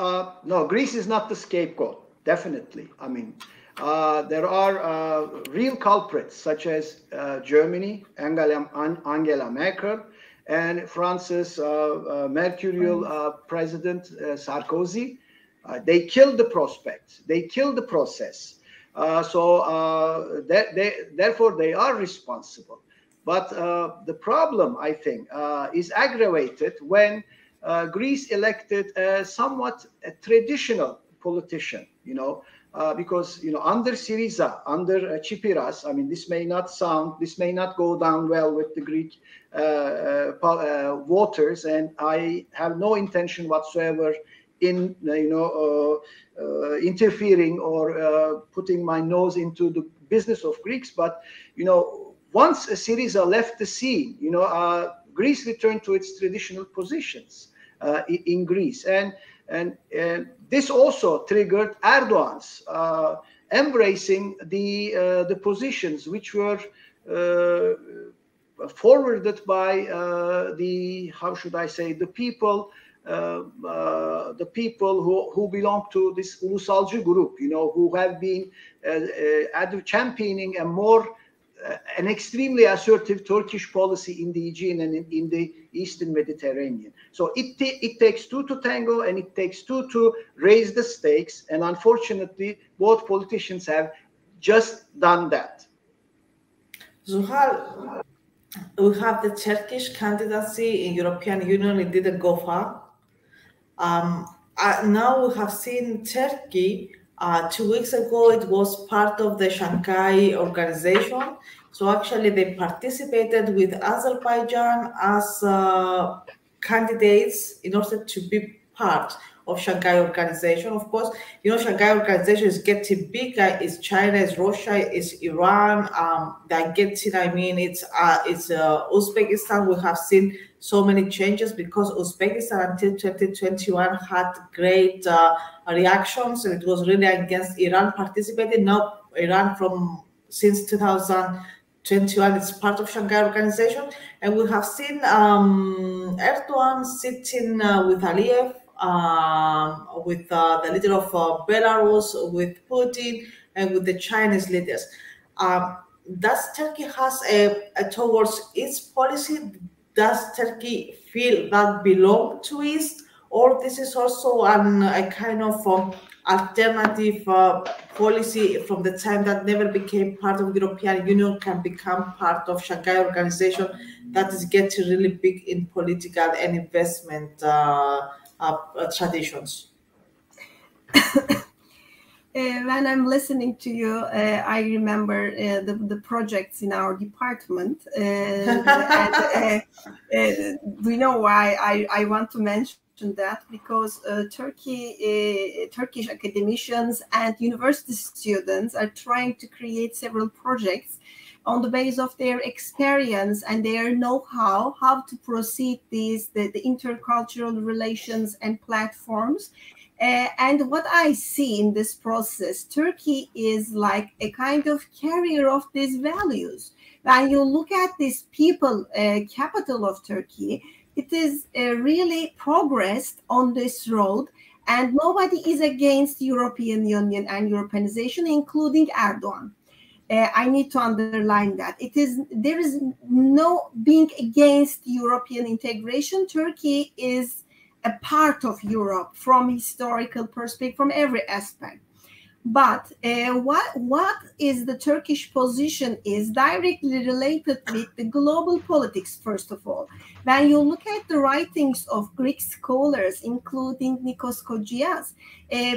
is not the scapegoat, definitely. I mean, there are real culprits such as Germany, Angela Merkel, and France's mercurial President Sarkozy. They killed the prospects. They killed the process. Therefore, they are responsible. But the problem, I think, is aggravated when Greece elected a somewhat traditional politician, because under Syriza, under Tsipras, I mean, this may not go down well with the Greek voters, and I have no intention whatsoever in interfering or putting my nose into the business of Greeks. But once Syriza left the scene, Greece returned to its traditional positions in Greece, and this also triggered Erdogan's embracing the positions which were forwarded by the people who belong to this Ulusalcı group, who have been championing an extremely assertive Turkish policy in the Aegean and in the Eastern Mediterranean. So it takes two to tango, and it takes two to raise the stakes. And unfortunately, both politicians have just done that. Zuhal, we have the Turkish candidacy in European Union. It didn't go far. Now we have seen Turkey. 2 weeks ago, it was part of the Shanghai organization. So actually, they participated with Azerbaijan as candidates in order to be part of Shanghai organization. Of course, Shanghai organization is getting bigger. It's China, it's Russia, it's Iran. They're getting, it's Uzbekistan. We have seen so many changes because Uzbekistan until 2021 had great reactions, and it was really against Iran participating. Now Iran since 2021 is part of Shanghai organization, and we have seen Erdogan sitting with Aliyev, with the leader of Belarus, with Putin, and with the Chinese leaders. Does Turkey has towards its policy? Does Turkey feel that belong to East, or this is also a kind of alternative policy from the time that never became part of European Union can become part of Shanghai organization that is getting really big in political and investment traditions? When I'm listening to you, I remember the projects in our department. Do you know why I want to mention that? Because Turkish academicians and university students are trying to create several projects on the basis of their experience and their know-how, how to proceed the intercultural relations and platforms. And what I see in this process, Turkey is like a kind of carrier of these values. When you look at this people capital of Turkey, it is really progressed on this road, and nobody is against European Union and Europeanization, including Erdogan. I need to underline that. There is no being against European integration. Turkey is a part of Europe from historical perspective, from every aspect. But what is the Turkish position is directly related with the global politics, first of all. When you look at the writings of Greek scholars, including Nikos Kougias,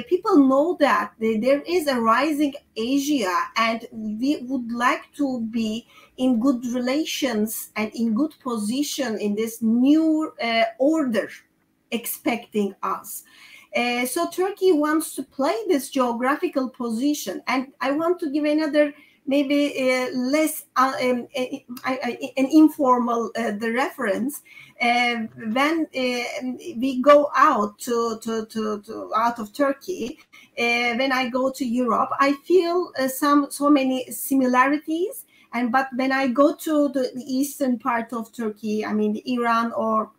people know that there is a rising Asia, and we would like to be in good relations and in good position in this new order expecting us. So Turkey wants to play this geographical position. And I want to give another less an informal the reference. When we go out to out of Turkey, when I go to Europe, I feel so many similarities. But when I go to the eastern part of Turkey, I mean the Iran or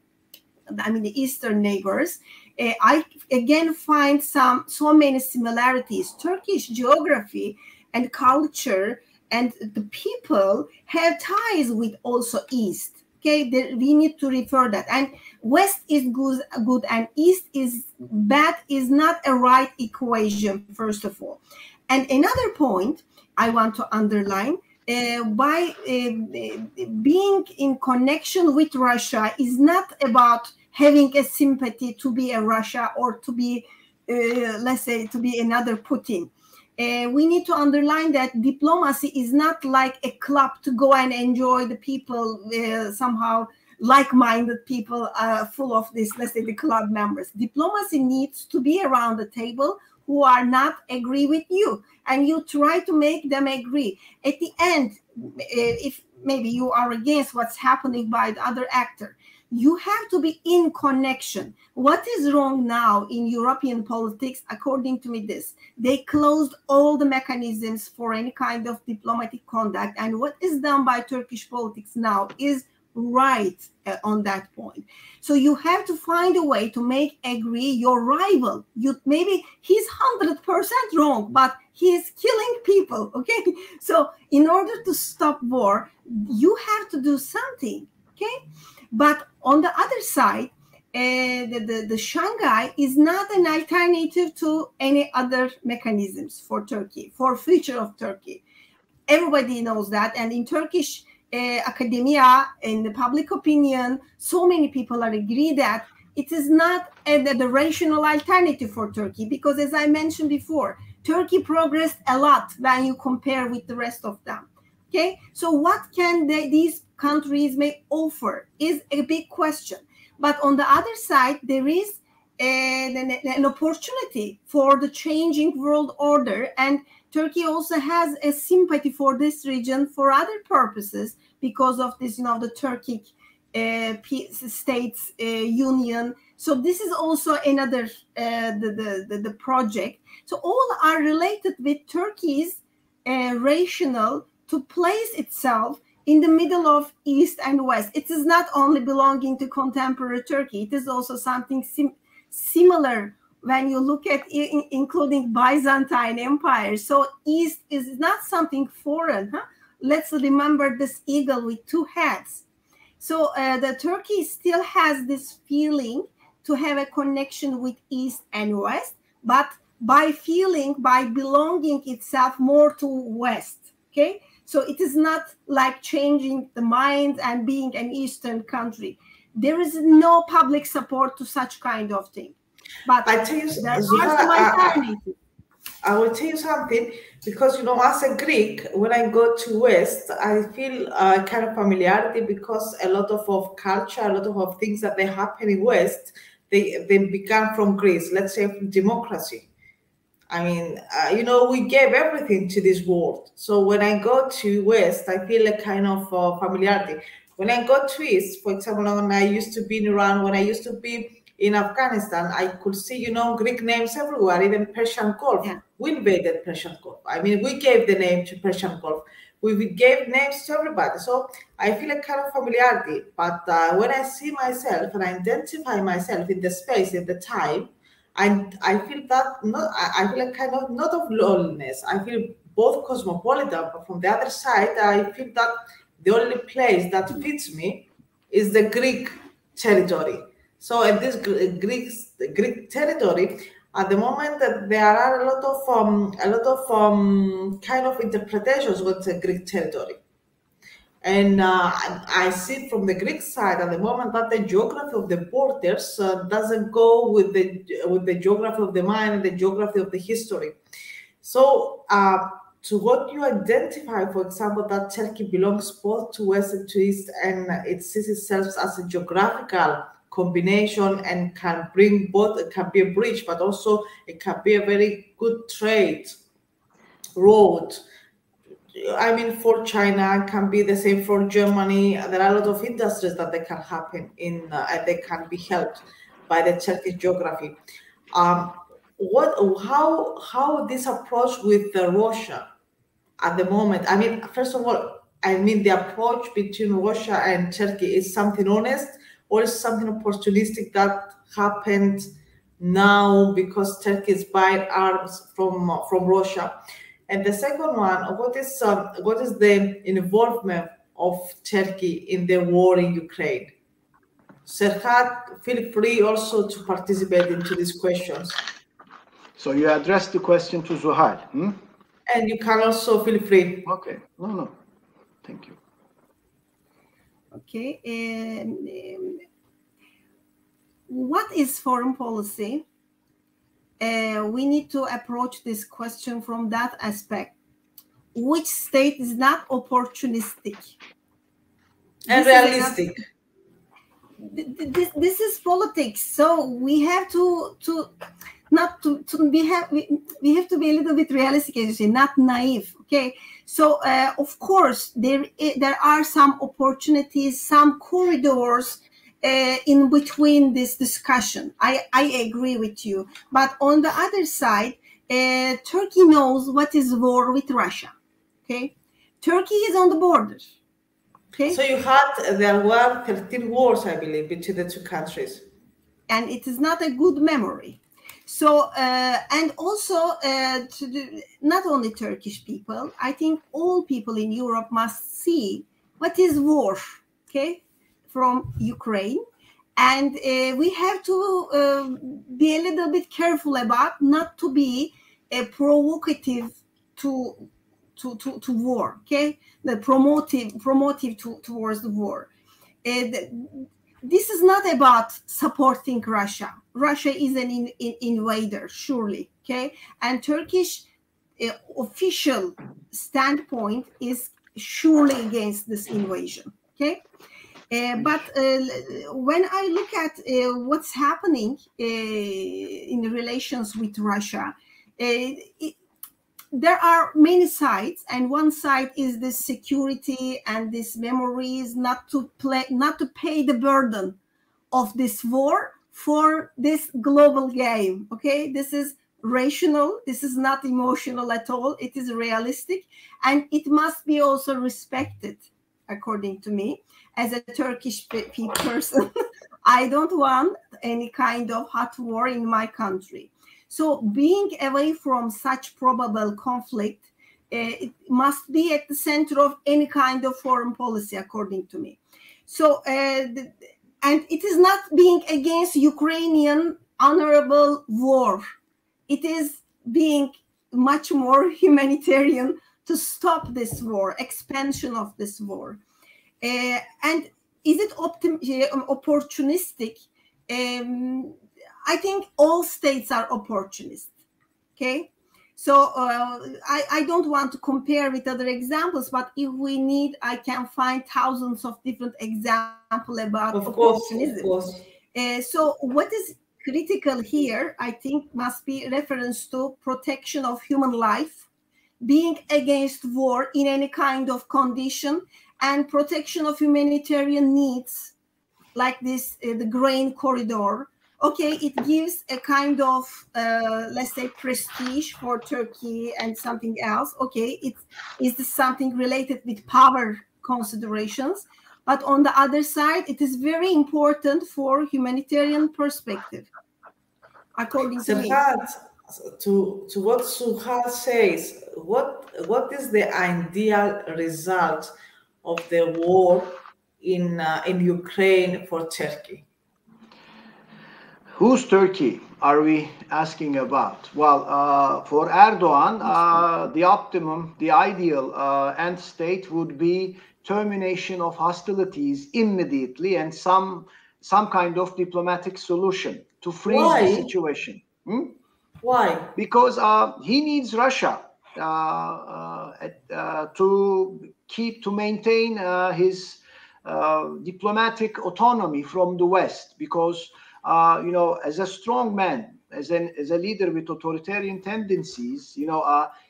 the eastern neighbors, I again find so many similarities. Turkish geography and culture and the people have ties with also East. Okay, we need to refer that. And West is good and East is bad is not a right equation, first of all. And another point I want to underline, by being in connection with Russia is not about having a sympathy to be a Russia or to be, let's say, to be another Putin. We need to underline that diplomacy is not like a club to go and enjoy the people, somehow like-minded people full of this, let's say, the club members. Diplomacy needs to be around the table who are not agree with you, and you try to make them agree. At the end, if maybe you are against what's happening by the other actor, you have to be in connection. What is wrong now in European politics, according to me, this: they closed all the mechanisms for any kind of diplomatic conduct, and what is done by Turkish politics now is right on that point. So you have to find a way to make agree your rival. Maybe he's 100% wrong, but he is killing people. Okay, so in order to stop war, you have to do something. Okay, but on the other side, the Shanghai is not an alternative to any other mechanisms for Turkey, for future of Turkey. Everybody knows that, and in Turkish academia, in the public opinion, so many people are agree that it is not the rational alternative for Turkey, because as I mentioned before, Turkey progressed a lot when you compare with the rest of them. Okay, so what can these countries may offer is a big question. But on the other side, there is an opportunity for the changing world order, and Turkey also has a sympathy for this region for other purposes because of this, the Turkic states union. So this is also another the project. So all are related with Turkey's rational to place itself in the middle of East and West. It is not only belonging to contemporary Turkey. It is also something similar when you look at including Byzantine Empire. So East is not something foreign. Let's remember this eagle with two heads. So the Turkey still has this feeling to have a connection with East and West, but by belonging itself more to West. Okay, so it is not like changing the mind and being an Eastern country. There is no public support to such kind of thing. But I tell you, I will tell you something, because as a Greek, when I go to West, I feel kind of familiarity, because a lot of culture, a lot of things that they happen in West, they began from Greece. Let's say from democracy. I mean, we gave everything to this world. So when I go to West, I feel a kind of familiarity. When I go to East, for example, when I used to be in Iran, when I used to be in Afghanistan, I could see, Greek names everywhere, even Persian Gulf. Yeah. We invaded Persian Gulf. I mean, we gave the name to Persian Gulf. We gave names to everybody. So I feel a kind of familiarity. But when I see myself and I identify myself in the space, in the time, I feel that I feel a kind of not of loneliness. I feel both cosmopolitan, but from the other side, I feel that the only place that fits me is the Greek territory. So in this Greek territory, at the moment, there are a lot of kind of interpretations with the Greek territory. And I see from the Greek side at the moment that the geography of the borders doesn't go with the geography of the mind and the geography of the history. So to what you identify, for example, that Turkey belongs both to West and to East, and it sees itself as a geographical combination and can bring both. It can be a bridge, but also it can be a very good trade road. I mean, for China, it can be the same for Germany. There are a lot of industries that they can happen in, and they can be helped by the Turkish geography. What, how this approach with Russia at the moment? I mean, first of all, I mean, the approach between Russia and Turkey is something honest, or is something opportunistic that happened now because Turkey is buying arms from Russia? And the second one, what is the involvement of Turkey in the war in Ukraine? Serhat, feel free also to participate into these questions. So you addressed the question to Zuhal. And you can also feel free. Okay. No. Thank you. Okay. What is foreign policy? We need to approach this question from that aspect. Which state is not opportunistic and realistic? This is politics, so we have to we have to be a little bit realistic, as you say, not naive. Okay, so of course there are some opportunities, some corridors in between this discussion. I agree with you, but on the other side, Turkey knows what is war with Russia. Okay, Turkey is on the border. Okay. So there were 13 wars, I believe, between the two countries. And it is not a good memory. So, and also, not only Turkish people, I think all people in Europe must see what is war, okay, from Ukraine. And we have to be a little bit careful about not to be provocative to war, okay? The promotive towards the war. This is not about supporting Russia. Russia is an invader, surely, okay? And Turkish official standpoint is surely against this invasion, okay? But when I look at what's happening in the relations with Russia, there are many sides, and one side is this security and this memories, not to pay the burden of this war for this global game. Okay, this is rational. This is not emotional at all. It is realistic, and it must be also respected, according to me, as a Turkish person. I don't want any kind of hot war in my country. So being away from such probable conflict, it must be at the center of any kind of foreign policy, according to me. So, and it is not being against Ukrainian honorable war. It is being much more humanitarian to stop this war, expansion of this war. And is it opportunistic? I think all states are opportunist, okay? So I don't want to compare with other examples, but if we need, I can find thousands of different examples about opportunism. Of course. So what is critical here, I think, must be reference to protection of human life, being against war in any kind of condition, and protection of humanitarian needs, like this, the grain corridor. Okay, it gives a kind of, let's say, prestige for Turkey and something else. Okay, is this something related with power considerations? But on the other side, it is very important for humanitarian perspective, according to me. To what Suhal says, what is the ideal result of the war in Ukraine for Turkey? Who's Turkey are we asking about? Well, for Erdogan, the optimum, the ideal end state would be termination of hostilities immediately and some kind of diplomatic solution to freeze the situation. Why? Because he needs Russia to maintain his diplomatic autonomy from the West, because as a strong man, as a leader with authoritarian tendencies,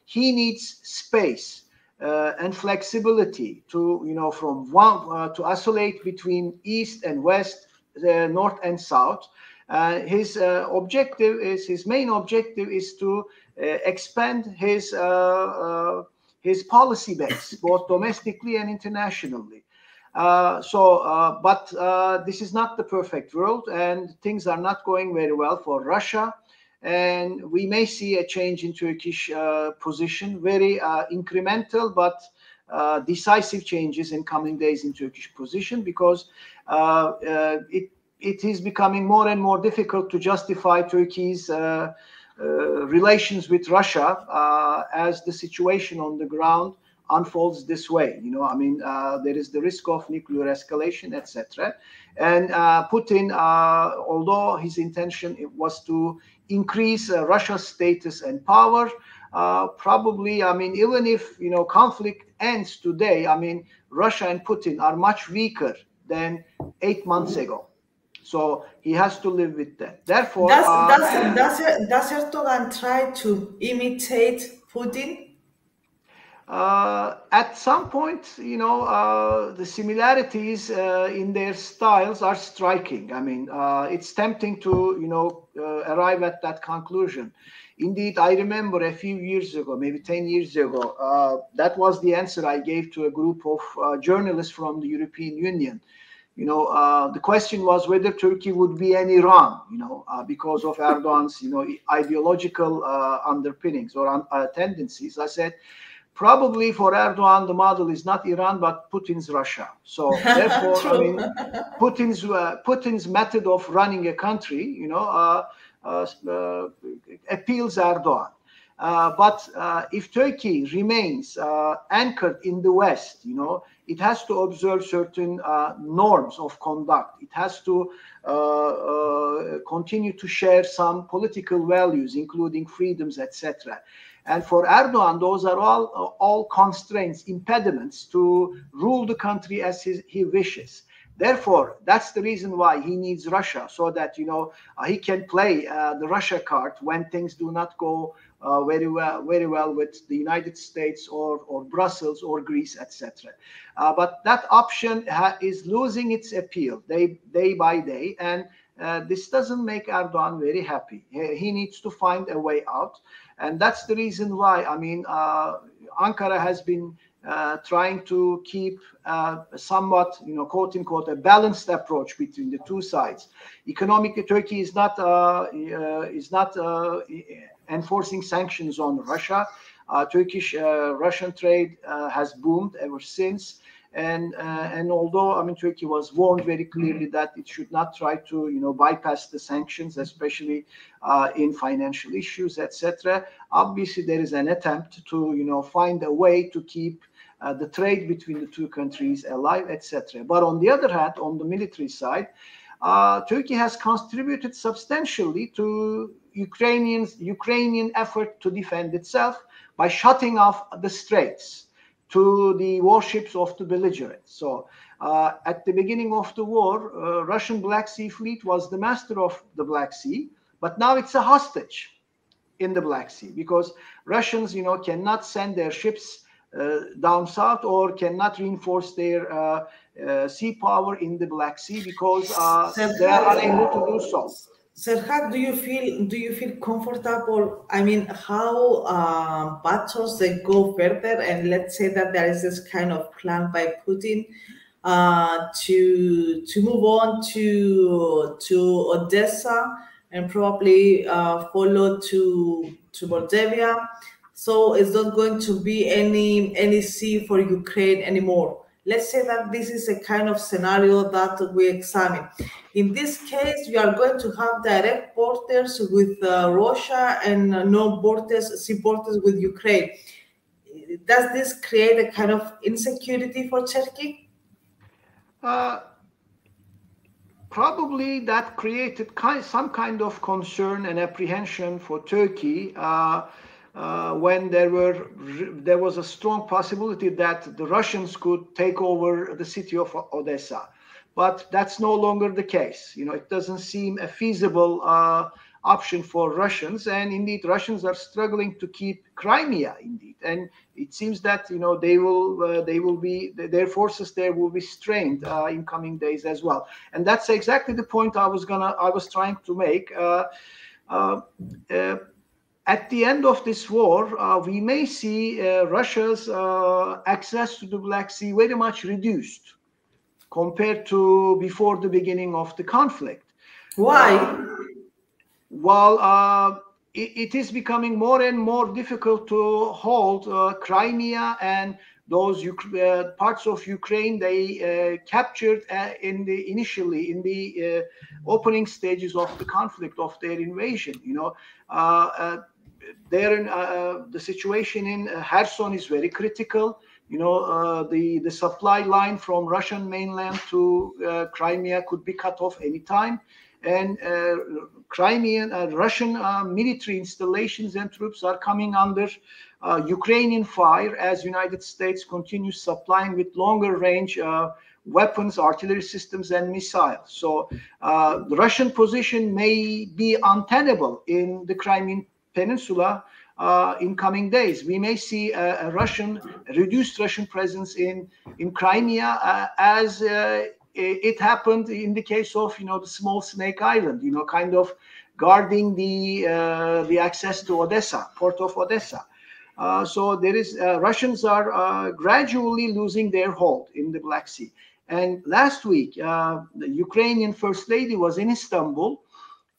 he needs space. and flexibility to, from one to oscillate between east and west, north and south. His main objective is to expand his policy base, both domestically and internationally. But this is not the perfect world, and things are not going very well for Russia. And we may see a change in Turkish position, very incremental but decisive changes in coming days in Turkish position, because it is becoming more and more difficult to justify Turkey's relations with Russia as the situation on the ground unfolds this way. There is the risk of nuclear escalation, etc. And Putin, although his intention was to increase Russia's status and power, probably, even if conflict ends today, Russia and Putin are much weaker than 8 months ago. So he has to live with that. Therefore, does Erdogan try to imitate Putin? At some point, the similarities in their styles are striking. It's tempting to, arrive at that conclusion. Indeed, I remember a few years ago, maybe 10 years ago, that was the answer I gave to a group of journalists from the European Union. The question was whether Turkey would be an Iran, because of Erdogan's, ideological underpinnings or tendencies. I said, probably for Erdogan, the model is not Iran, but Putin's Russia. So therefore, Putin's method of running a country, appeals Erdogan. But if Turkey remains anchored in the West, it has to observe certain norms of conduct. It has to continue to share some political values, including freedoms, etc. And for Erdogan, those are all constraints, impediments to rule the country as he wishes. Therefore, that's the reason why he needs Russia, so that he can play the Russia card when things do not go very well with the United States or Brussels or Greece, etc. But that option is losing its appeal day by day, and this doesn't make Erdogan very happy. He needs to find a way out. And that's the reason why, Ankara has been trying to keep somewhat, quote unquote, a balanced approach between the two sides. Economically, Turkey is not enforcing sanctions on Russia. Turkish-Russian trade has boomed ever since. And although Turkey was warned very clearly that it should not try to bypass the sanctions, especially in financial issues, etc. Obviously, there is an attempt to find a way to keep the trade between the two countries alive, etc. But on the other hand, on the military side, Turkey has contributed substantially to Ukrainian effort to defend itself by shutting off the straits to the warships of the belligerents. So at the beginning of the war, Russian Black Sea Fleet was the master of the Black Sea, but now it's a hostage in the Black Sea because Russians, cannot send their ships down south or cannot reinforce their sea power in the Black Sea because they are unable to do so. Serhat, do you feel comfortable? How battles they go further, and let's say that there is this kind of plan by Putin to move on to Odessa and probably follow to Moldavia. So it's not going to be any sea for Ukraine anymore. Let's say that this is a kind of scenario that we examine. In this case, we are going to have direct borders with Russia and no sea borders with Ukraine. Does this create a kind of insecurity for Turkey? Probably that created some kind of concern and apprehension for Turkey when there was a strong possibility that the Russians could take over the city of Odessa. But that's no longer the case. It doesn't seem a feasible option for Russians. And indeed, Russians are struggling to keep Crimea, indeed. And it seems that they will be, their forces there will be strained in coming days as well. And that's exactly the point I was trying to make. At the end of this war, we may see Russia's access to the Black Sea very much reduced compared to before the beginning of the conflict. Why? While it is becoming more and more difficult to hold Crimea and those parts of Ukraine they captured initially in the opening stages of the conflict, of their invasion. The situation in Kherson is very critical. The supply line from Russian mainland to Crimea could be cut off anytime. And Crimean Russian military installations and troops are coming under Ukrainian fire as United States continues supplying with longer range weapons, artillery systems, and missiles. So the Russian position may be untenable in the Crimean Peninsula in coming days. We may see a reduced Russian presence in Crimea as it happened in the case of the small Snake Island, kind of guarding the access to Odessa, port of Odessa. So there is Russians are gradually losing their hold in the Black Sea. And last week, the Ukrainian First Lady was in Istanbul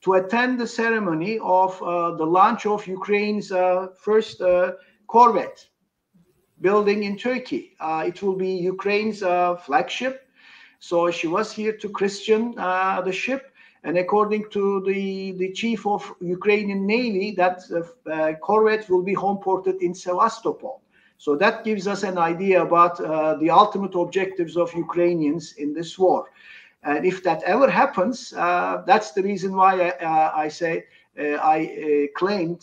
to attend the ceremony of the launch of Ukraine's first corvette building in Turkey. It will be Ukraine's flagship. So she was here to christen the ship. And according to the chief of Ukrainian Navy, that corvette will be home ported in Sevastopol. So that gives us an idea about the ultimate objectives of Ukrainians in this war. And if that ever happens, that's the reason why I claimed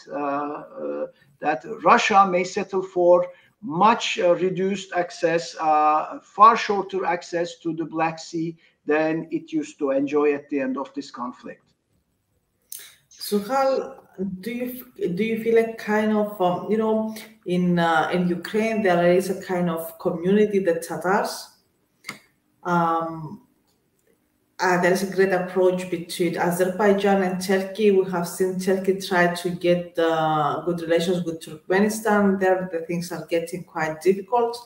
that Russia may settle for much reduced access, far shorter access to the Black Sea than it used to enjoy at the end of this conflict. Suhal, do you feel a kind of in Ukraine there is a kind of community, the Tatars? There is a great approach between Azerbaijan and Turkey. We have seen Turkey try to get good relations with Turkmenistan. There, the things are getting quite difficult.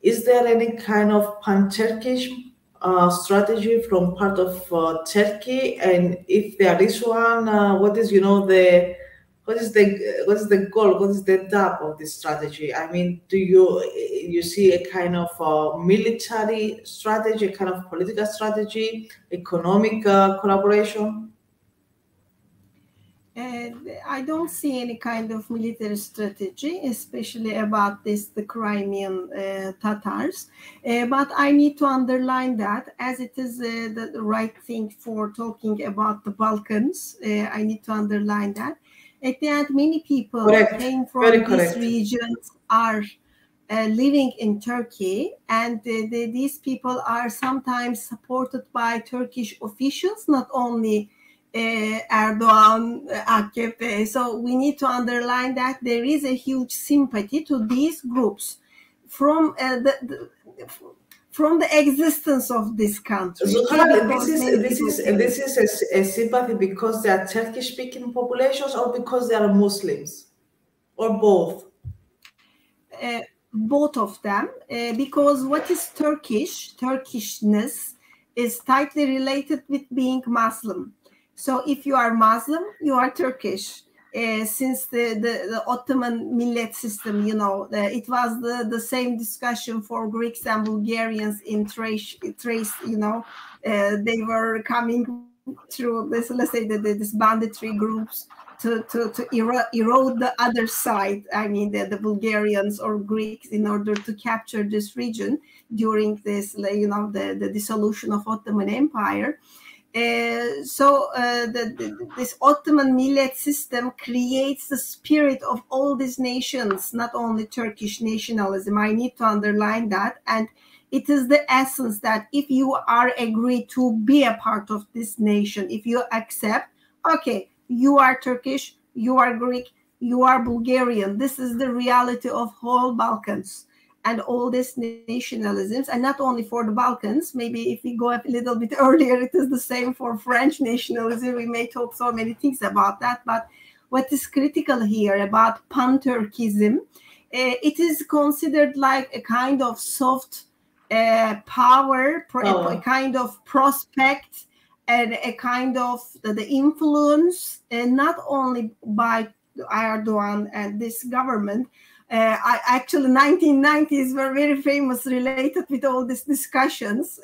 Is there any kind of pan-Turkish strategy from part of Turkey? And if there is one, what is what is the goal? What is the depth of this strategy? I mean, do you see a kind of military strategy, a kind of political strategy, economic collaboration? I don't see any kind of military strategy, especially about the Crimean Tatars. But I need to underline that as it is the right thing for talking about the Balkans. I need to underline that. At the end, many people came from these regions are living in Turkey, and these people are sometimes supported by Turkish officials, not only Erdogan, AKP. So we need to underline that there is a huge sympathy to these groups from the existence of this country. This is a sympathy because they are Turkish-speaking populations, or because they are Muslims, or both? Both of them, because what is Turkishness is tightly related with being Muslim. So if you are Muslim, you are Turkish. Since the Ottoman millet system, it was the same discussion for Greeks and Bulgarians in Thrace. They were coming through this, let's say, this banditry groups to erode the other side. I mean, the Bulgarians or Greeks, in order to capture this region during this, the dissolution of Ottoman Empire. This Ottoman millet system creates the spirit of all these nations, not only Turkish nationalism. I need to underline that. And it is the essence that if you are agreed to be a part of this nation, if you accept, okay, You are Turkish, you are Greek, you are Bulgarian. This is the reality of whole Balkans and all these nationalisms, and not only for the Balkans. Maybe if we go a little bit earlier, it is the same for French nationalism. We may talk so many things about that, but what is critical here about pan-Turkism, it is considered like a kind of soft power, a kind of prospect, and a kind of the influence, not only by Erdogan and this government. Actually, 1990s were very famous related with all these discussions.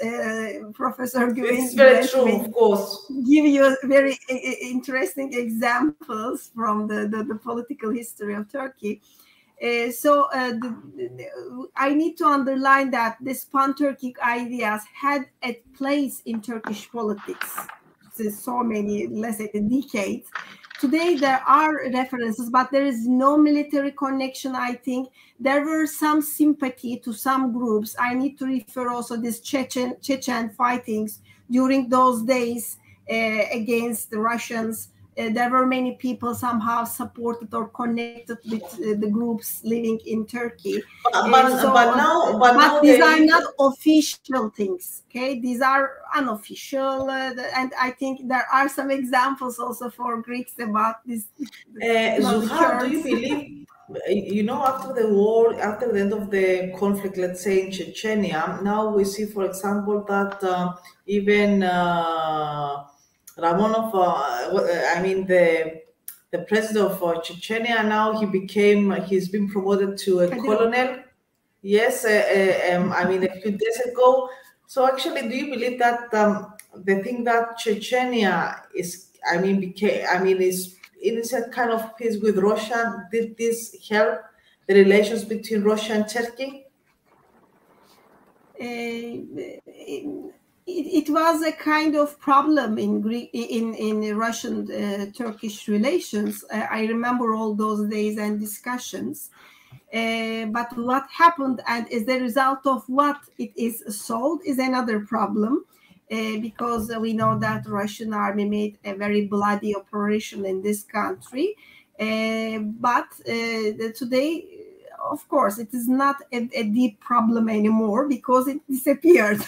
Professor It's very true, of course. Give you very interesting examples from the political history of Turkey. I need to underline that this pan-Turkic ideas had a place in Turkish politics since so many, let's say, decades. Today there are references, but there is no military connection. I think there were some sympathy to some groups. I need to refer also this Chechen fightings during those days against the Russians. There were many people somehow supported or connected with the groups living in Turkey. But these are not official things. Okay, these are unofficial, and I think there are some examples also for Greeks about this. Zuhal, do you believe? You know, after the war, after the end of the conflict, let's say in Chechnya, now we see, for example, that even Ramonov, the president of Chechnya, now he's been promoted to a colonel. Yes, I mean, a few days ago. So actually, do you believe that the thing that Chechnya is in a kind of peace with Russia, did this help the relations between Russia and Turkey? It was a kind of problem in Russian-Turkish relations. I remember all those days and discussions. But what happened, and as the result of what it is solved, is another problem. Because we know that Russian army made a very bloody operation in this country. But today, of course, it is not a deep problem anymore because it disappeared.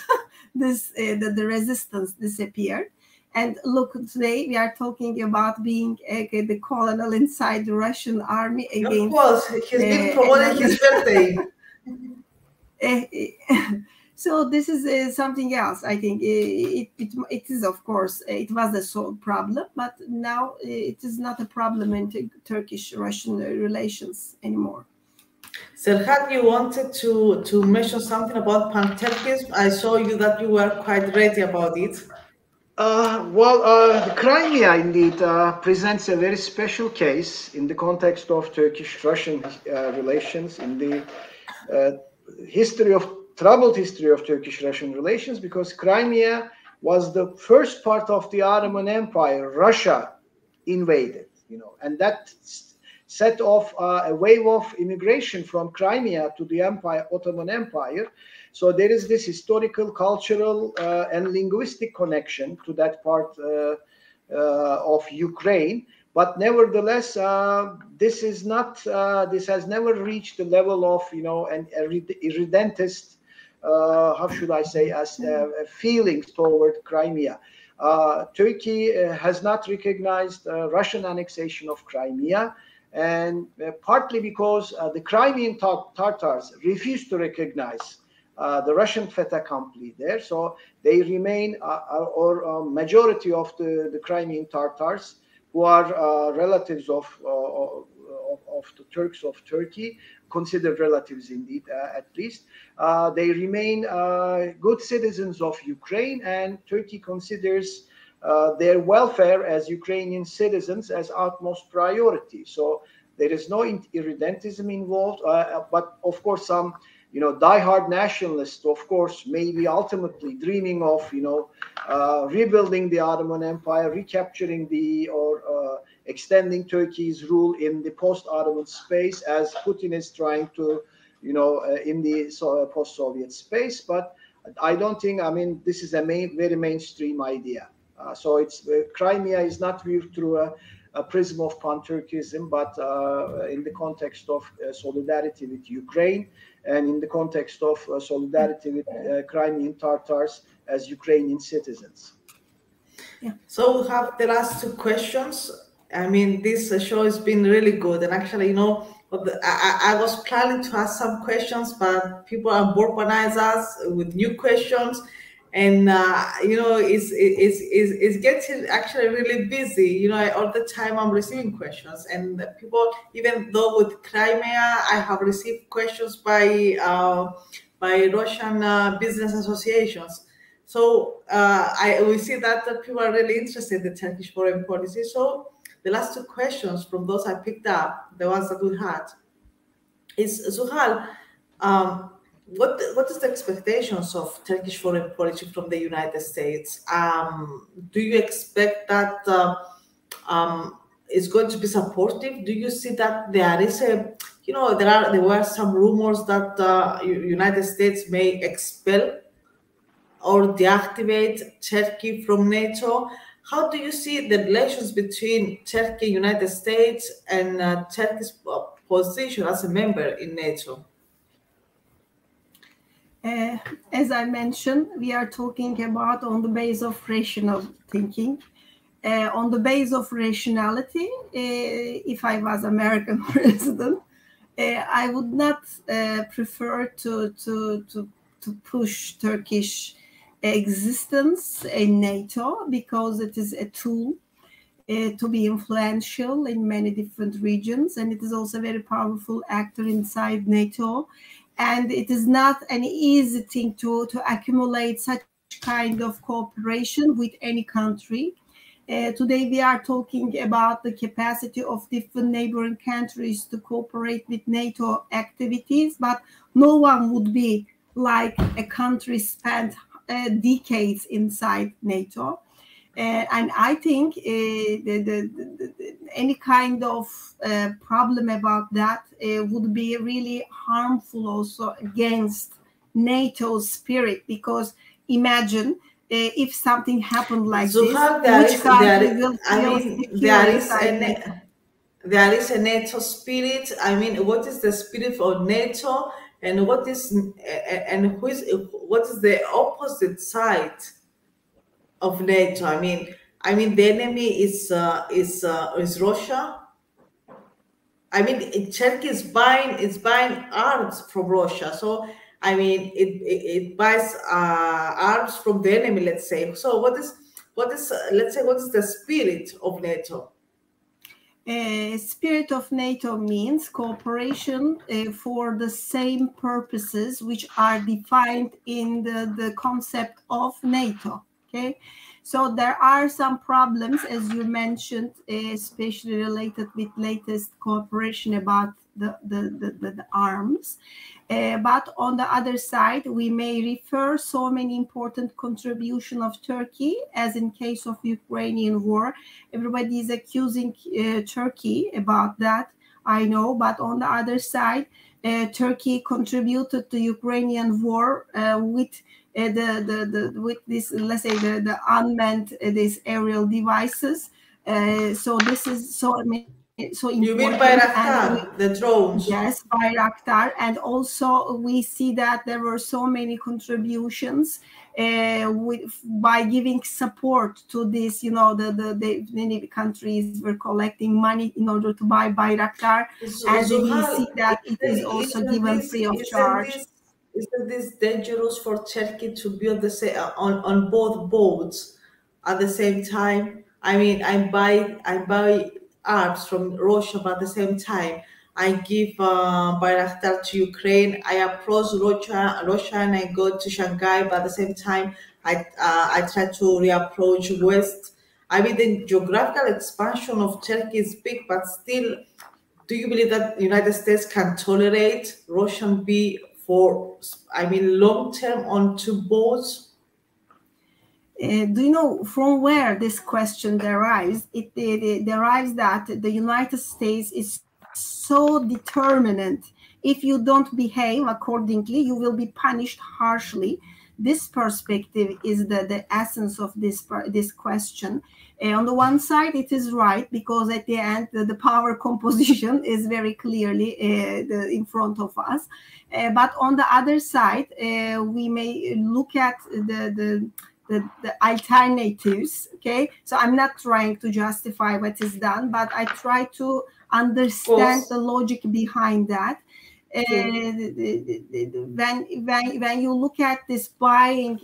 The resistance disappeared. And look, today we are talking about being the colonel inside the Russian army against. Of course, he's been promoted his birthday. So this is something else. I think it is, of course, it was a sole problem, but now it is not a problem in Turkish-Russian relations anymore. Serhat, you wanted to mention something about pan-Turkism. I saw that you were quite ready about it. The Crimea indeed presents a very special case in the context of Turkish-Russian relations, in the troubled history of Turkish-Russian relations, because Crimea was the first part of the Ottoman Empire Russia invaded, and that set off a wave of immigration from Crimea to the Ottoman Empire. So there is this historical, cultural, and linguistic connection to that part of Ukraine. But nevertheless, this has never reached the level of an irredentist, how should I say, as feelings toward Crimea. Turkey has not recognized Russian annexation of Crimea, and partly because the Crimean Tatars refused to recognize the Russian fait accompli there. So they remain, or majority of the Crimean Tatars, who are relatives of the Turks of Turkey, considered relatives indeed, at least, they remain good citizens of Ukraine, and Turkey considers their welfare as Ukrainian citizens as utmost priority. So there is no irredentism involved, but of course some diehard nationalists, of course, maybe ultimately dreaming of rebuilding the Ottoman Empire, recapturing or extending Turkey's rule in the post-Ottoman space, as Putin is trying to in the post-Soviet space. But I don't think, this is a very mainstream idea. So Crimea is not viewed through a prism of pan-Turkism, but in the context of solidarity with Ukraine, and in the context of solidarity with Crimean Tatars as Ukrainian citizens. Yeah. So we have the last two questions. I mean, this show has been really good, and actually, you know, I was planning to ask some questions, but people are organize us with new questions, and you know, it's getting actually really busy. You know, all the time I'm receiving questions, and people, even though with Crimea, I have received questions by Russian business associations. So we see that people are really interested in Turkish foreign policy. So the last two questions from those I picked up, the ones that we had, is Zuhal, what is the expectations of Turkish foreign policy from the United States? Do you expect that it's going to be supportive? Do you see that there is a, you know, there were some rumors that United States may expel or deactivate Turkey from NATO? How do you see the relations between Turkey, United States, and Turkey's position as a member in NATO? As I mentioned, we are talking about on the base of rational thinking. On the base of rationality, if I was American president, I would not prefer to push Turkish existence in NATO, because it is a tool to be influential in many different regions, and it is also a very powerful actor inside NATO. And it is not an easy thing to accumulate such kind of cooperation with any country. Today we are talking about the capacity of different neighboring countries to cooperate with NATO activities, but no one would be like a country spent decades inside NATO. And I think any kind of problem about that would be really harmful also against NATO's spirit, because imagine if something happened like Zuhal, this, which country will feel secure? There is a NATO spirit. I mean, what is the spirit of NATO, and what is the opposite side of NATO? I mean, the enemy is Russia. I mean, Turkey is buying arms from Russia. So I mean, it buys arms from the enemy, let's say. So what is the spirit of NATO? Spirit of NATO means cooperation for the same purposes which are defined in the concept of NATO. Okay, so there are some problems, as you mentioned, especially related with latest cooperation about the arms. But on the other side, we may refer so many important contribution of Turkey, as in case of Ukrainian war. Everybody is accusing Turkey about that, I know. But on the other side, Turkey contributed to Ukrainian war with with this, let's say, the unmanned these aerial devices. So this is so important. You mean Bayraktar, the drones? Yes, Bayraktar. And also we see that there were so many contributions by giving support to this. You know, the many countries were collecting money in order to buy Bayraktar, and we see that it is also given free of charge. Isn't this dangerous for Turkey to be on both boats at the same time? I mean, I buy arms from Russia, but at the same time, I give Bayraktar to Ukraine. I approach Russia, and I go to Shanghai, but at the same time, I try to reapproach West. I mean, the geographical expansion of Turkey is big, but still, do you believe that the United States can tolerate Russian be for, I mean, long term on two boats? Do you know from where this question derives? It derives that the United States is so determined. If you don't behave accordingly, you will be punished harshly. this perspective is the essence of this question. On the one side, it is right, because at the end, the power composition is very clearly in front of us. But on the other side, we may look at the alternatives. Okay, so I'm not trying to justify what is done, but I try to understand the logic behind that. When you look at this buying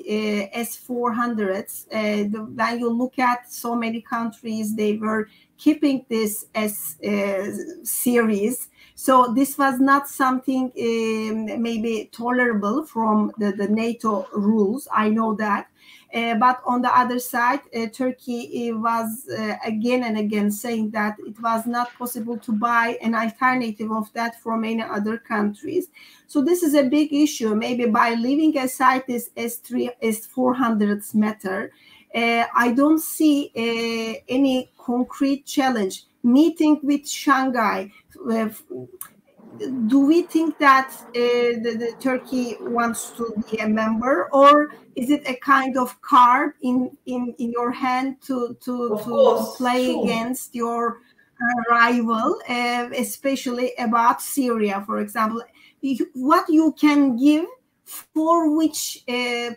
S-400s, when you look at so many countries, they were keeping this S series. So this was not something maybe tolerable from the NATO rules. I know that. But on the other side, Turkey was again and again saying that it was not possible to buy an alternative of that from any other countries. So this is a big issue. Maybe by leaving aside this S-400s matter, I don't see any concrete challenge. Meeting with Shanghai, do we think that the Turkey wants to be a member, or is it a kind of card in your hand to play against your rival, especially about Syria, for example? What you can give for which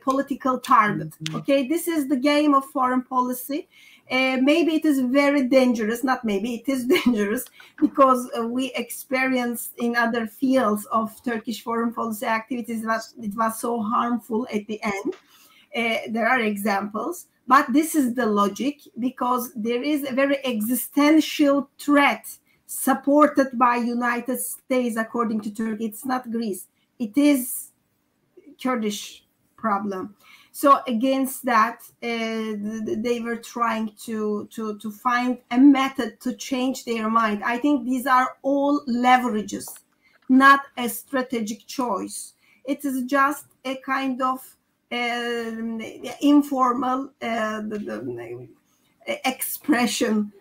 political target? Okay, this is the game of foreign policy. Maybe it is very dangerous, not maybe, it is dangerous, because we experienced in other fields of Turkish foreign policy activities that it was so harmful at the end. There are examples, but this is the logic, because there is a very existential threat supported by United States, according to Turkey. It's not Greece. It is Kurdish problem. So against that, they were trying to find a method to change their mind. I think these are all leverages, not a strategic choice. It is just a kind of informal expression.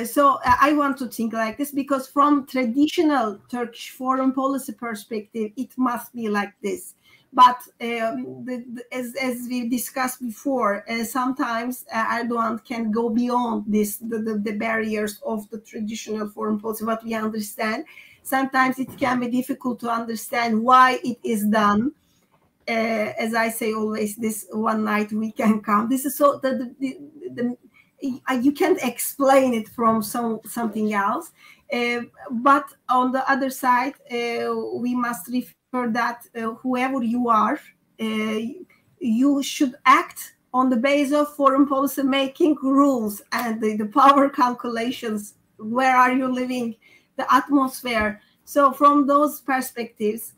So I want to think like this, because from traditional Turkish foreign policy perspective, it must be like this. But as we discussed before, sometimes Erdogan can go beyond this, the barriers of the traditional foreign policy, what we understand. Sometimes it can be difficult to understand why it is done. As I say always, this one night we can come. This is so you can't explain it from something else. But on the other side, we must refer that whoever you are, you should act on the basis of foreign policy making rules and the power calculations. Where are you living? The atmosphere. So from those perspectives,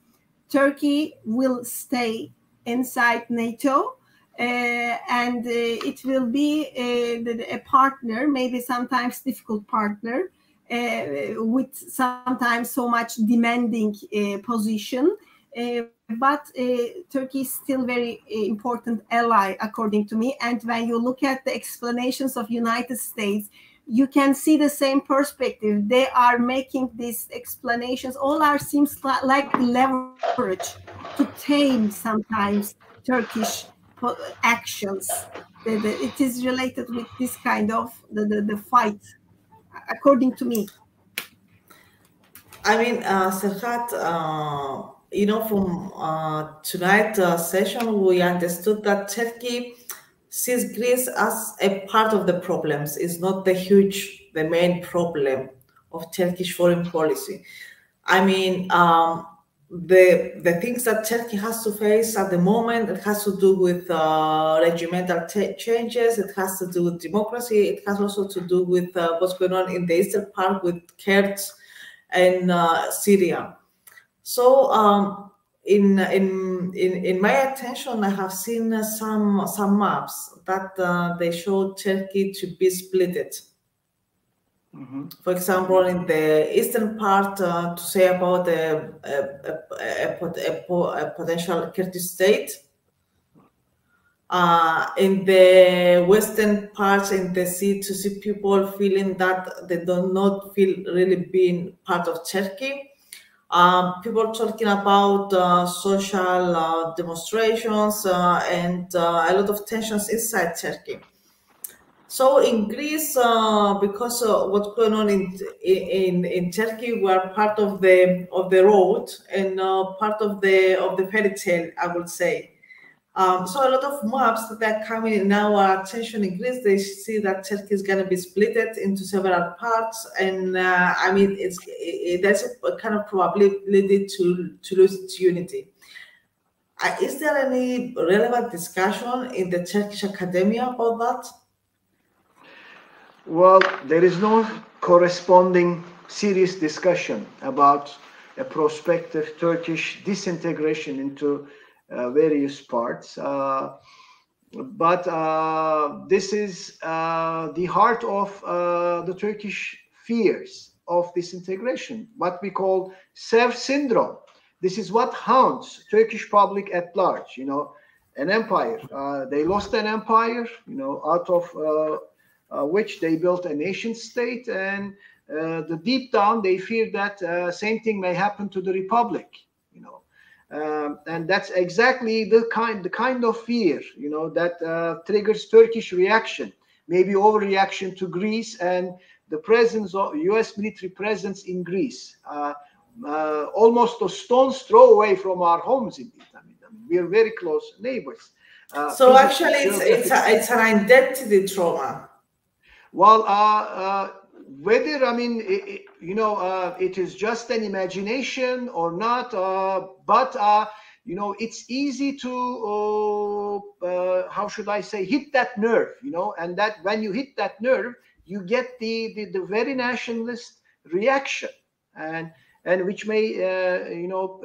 Turkey will stay inside NATO, and it will be a partner, maybe sometimes difficult partner, with sometimes so much demanding position. But Turkey is still very important ally, according to me. And when you look at the explanations of United States, you can see the same perspective. They are making these explanations. All are seems like leverage to tame sometimes Turkish actions. It is related with this kind of the fight, according to me. I mean, Serhat, from tonight's session, we understood that Turkey sees Greece as a part of the problems. It's not the main problem of Turkish foreign policy. I mean, the things that Turkey has to face at the moment, it has to do with regimental changes, it has to do with democracy, it has also to do with what's going on in the eastern part with Kurds and Syria. So in my attention, I have seen some maps that they show Turkey to be splitted. Mm-hmm. For example, in the eastern part, to say about a potential Kurdish state. In the western parts, in the sea, to see people feeling that they do not feel really being part of Turkey. People talking about social demonstrations and a lot of tensions inside Turkey. So in Greece, because what's going on in Turkey, we are part of the road and part of the fairy tale, I would say. So a lot of maps that are coming in our attention in Greece, they see that Turkey is going to be split into several parts, and I mean, there's a kind of probability to lose its unity. Is there any relevant discussion in the Turkish academia about that? Well, there is no corresponding serious discussion about a prospective Turkish disintegration into various parts. But this is the heart of the Turkish fears of disintegration, what we call Sev syndrome. This is what haunts Turkish public at large. You know, an empire. They lost an empire. You know, out of which they built a nation state, and the deep down they fear that same thing may happen to the republic. You know. And that's exactly the kind of fear, you know, that triggers Turkish reaction, maybe overreaction to Greece and the presence of U.S. military presence in Greece, almost a stone's throw away from our homes. Indeed, I mean, we are very close neighbors. So actually, it's an identity trauma. Well, whether, I mean, you know, it is just an imagination or not, but, you know, it's easy to, how should I say, hit that nerve, you know, and that when you hit that nerve, you get the very nationalist reaction, and which may, you know,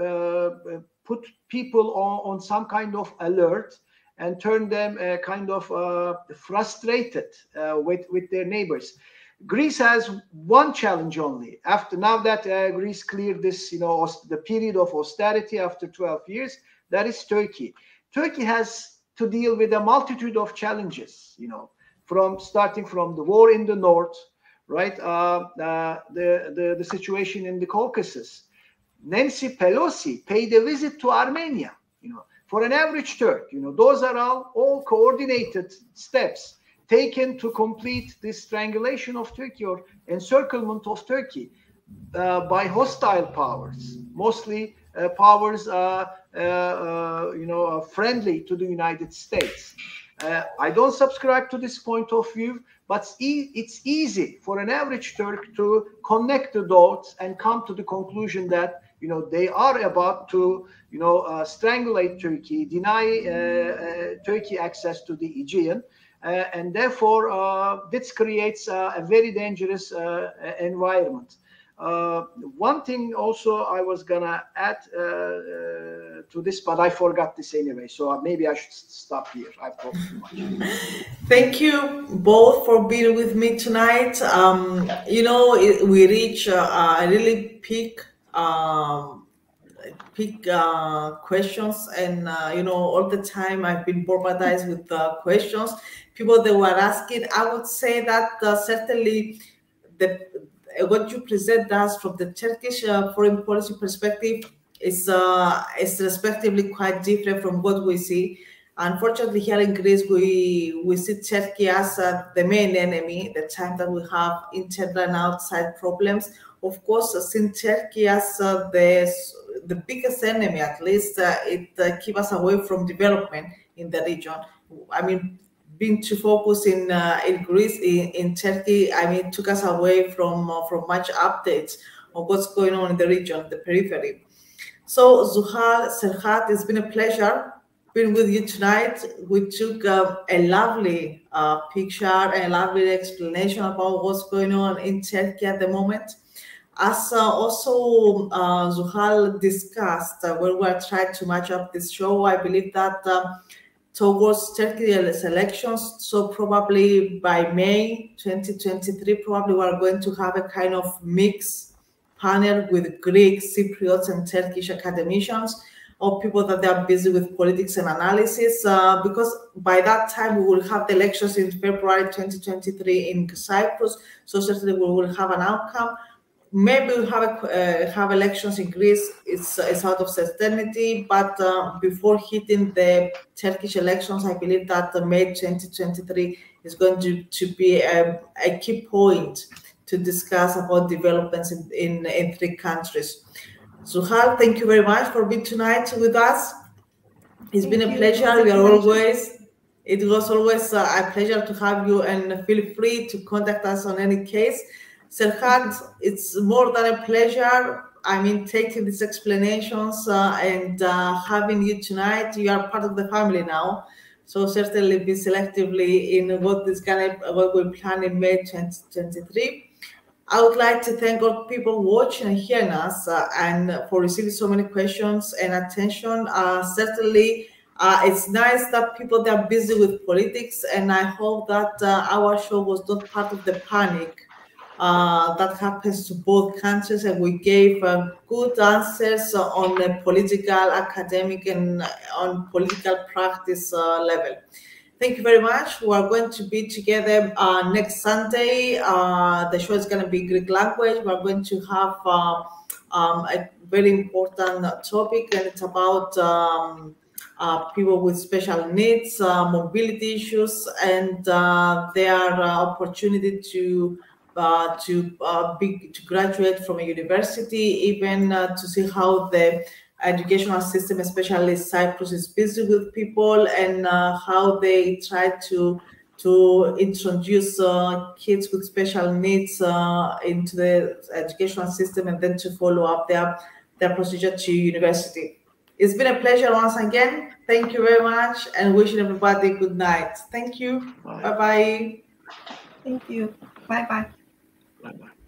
put people on some kind of alert and turn them kind of frustrated with their neighbors. Greece has one challenge only. After now that Greece cleared this, you know, the period of austerity after 12 years, that is Turkey. Turkey has to deal with a multitude of challenges, you know, starting from the war in the north, right? The situation in the Caucasus. Nancy Pelosi paid a visit to Armenia, you know. For an average Turk, you know, those are all coordinated steps taken to complete this strangulation of Turkey or encirclement of Turkey by hostile powers, mostly powers, you know, friendly to the United States. I don't subscribe to this point of view, but it's easy for an average Turk to connect the dots and come to the conclusion that, you know, they are about to, you know, strangulate Turkey, deny Turkey access to the Aegean, and therefore this creates a very dangerous environment. One thing also I was gonna add to this, but I forgot this anyway, so maybe I should stop here. I've talked too much. Thank you both for being with me tonight. You know, we reach a really peak questions, and you know, all the time I've been bombarded with questions. People that were asking, I would say that certainly what you present us from the Turkish foreign policy perspective is respectively quite different from what we see. Unfortunately, here in Greece, we see Turkey as the main enemy, the time that we have internal and outside problems. Of course, since Turkey as the biggest enemy, at least, it keeps us away from development in the region. I mean, being too focused in Greece, in Turkey, I mean, took us away from much updates of what's going on in the region, the periphery. So, Zuhal, Serhat, it's been a pleasure being with you tonight. We took a lovely picture and a lovely explanation about what's going on in Turkey at the moment. As also Zuhal discussed when we were trying to match up this show, I believe that towards Turkey's elections, so probably by May 2023, probably we're going to have a kind of mixed panel with Greek, Cypriots, and Turkish academicians, or people that they are busy with politics and analysis, because by that time we will have the elections in February 2023 in Cyprus, so certainly we will have an outcome. maybe we have elections in Greece. It's out of certainty, but before hitting the Turkish elections, I believe that May 2023 is going to be a key point to discuss about developments in 3 countries. Zuhal, thank you very much for being tonight with us. It's been a pleasure. It was always a pleasure to have you, and feel free to contact us on any case. Serhat, it's more than a pleasure. I mean, taking these explanations and having you tonight. You are part of the family now. So certainly be selectively in what we plan in May 2023. I would like to thank all people watching and hearing us and for receiving so many questions and attention. Certainly, it's nice that people that are busy with politics, and I hope that our show was not part of the panic that happens to both countries, and we gave good answers on the political, academic, and on political practice level. Thank you very much. We are going to be together next Sunday. The show is going to be Greek language. We are going to have a very important topic, and it's about people with special needs, mobility issues, and their opportunity to graduate from a university, even to see how the educational system, especially Cyprus, is busy with people, and how they try to introduce kids with special needs into the educational system, and then to follow up their procedure to university. It's been a pleasure once again. Thank you very much, and wishing everybody good night. Thank you. Bye-bye. Thank you. Bye-bye. Bye-bye.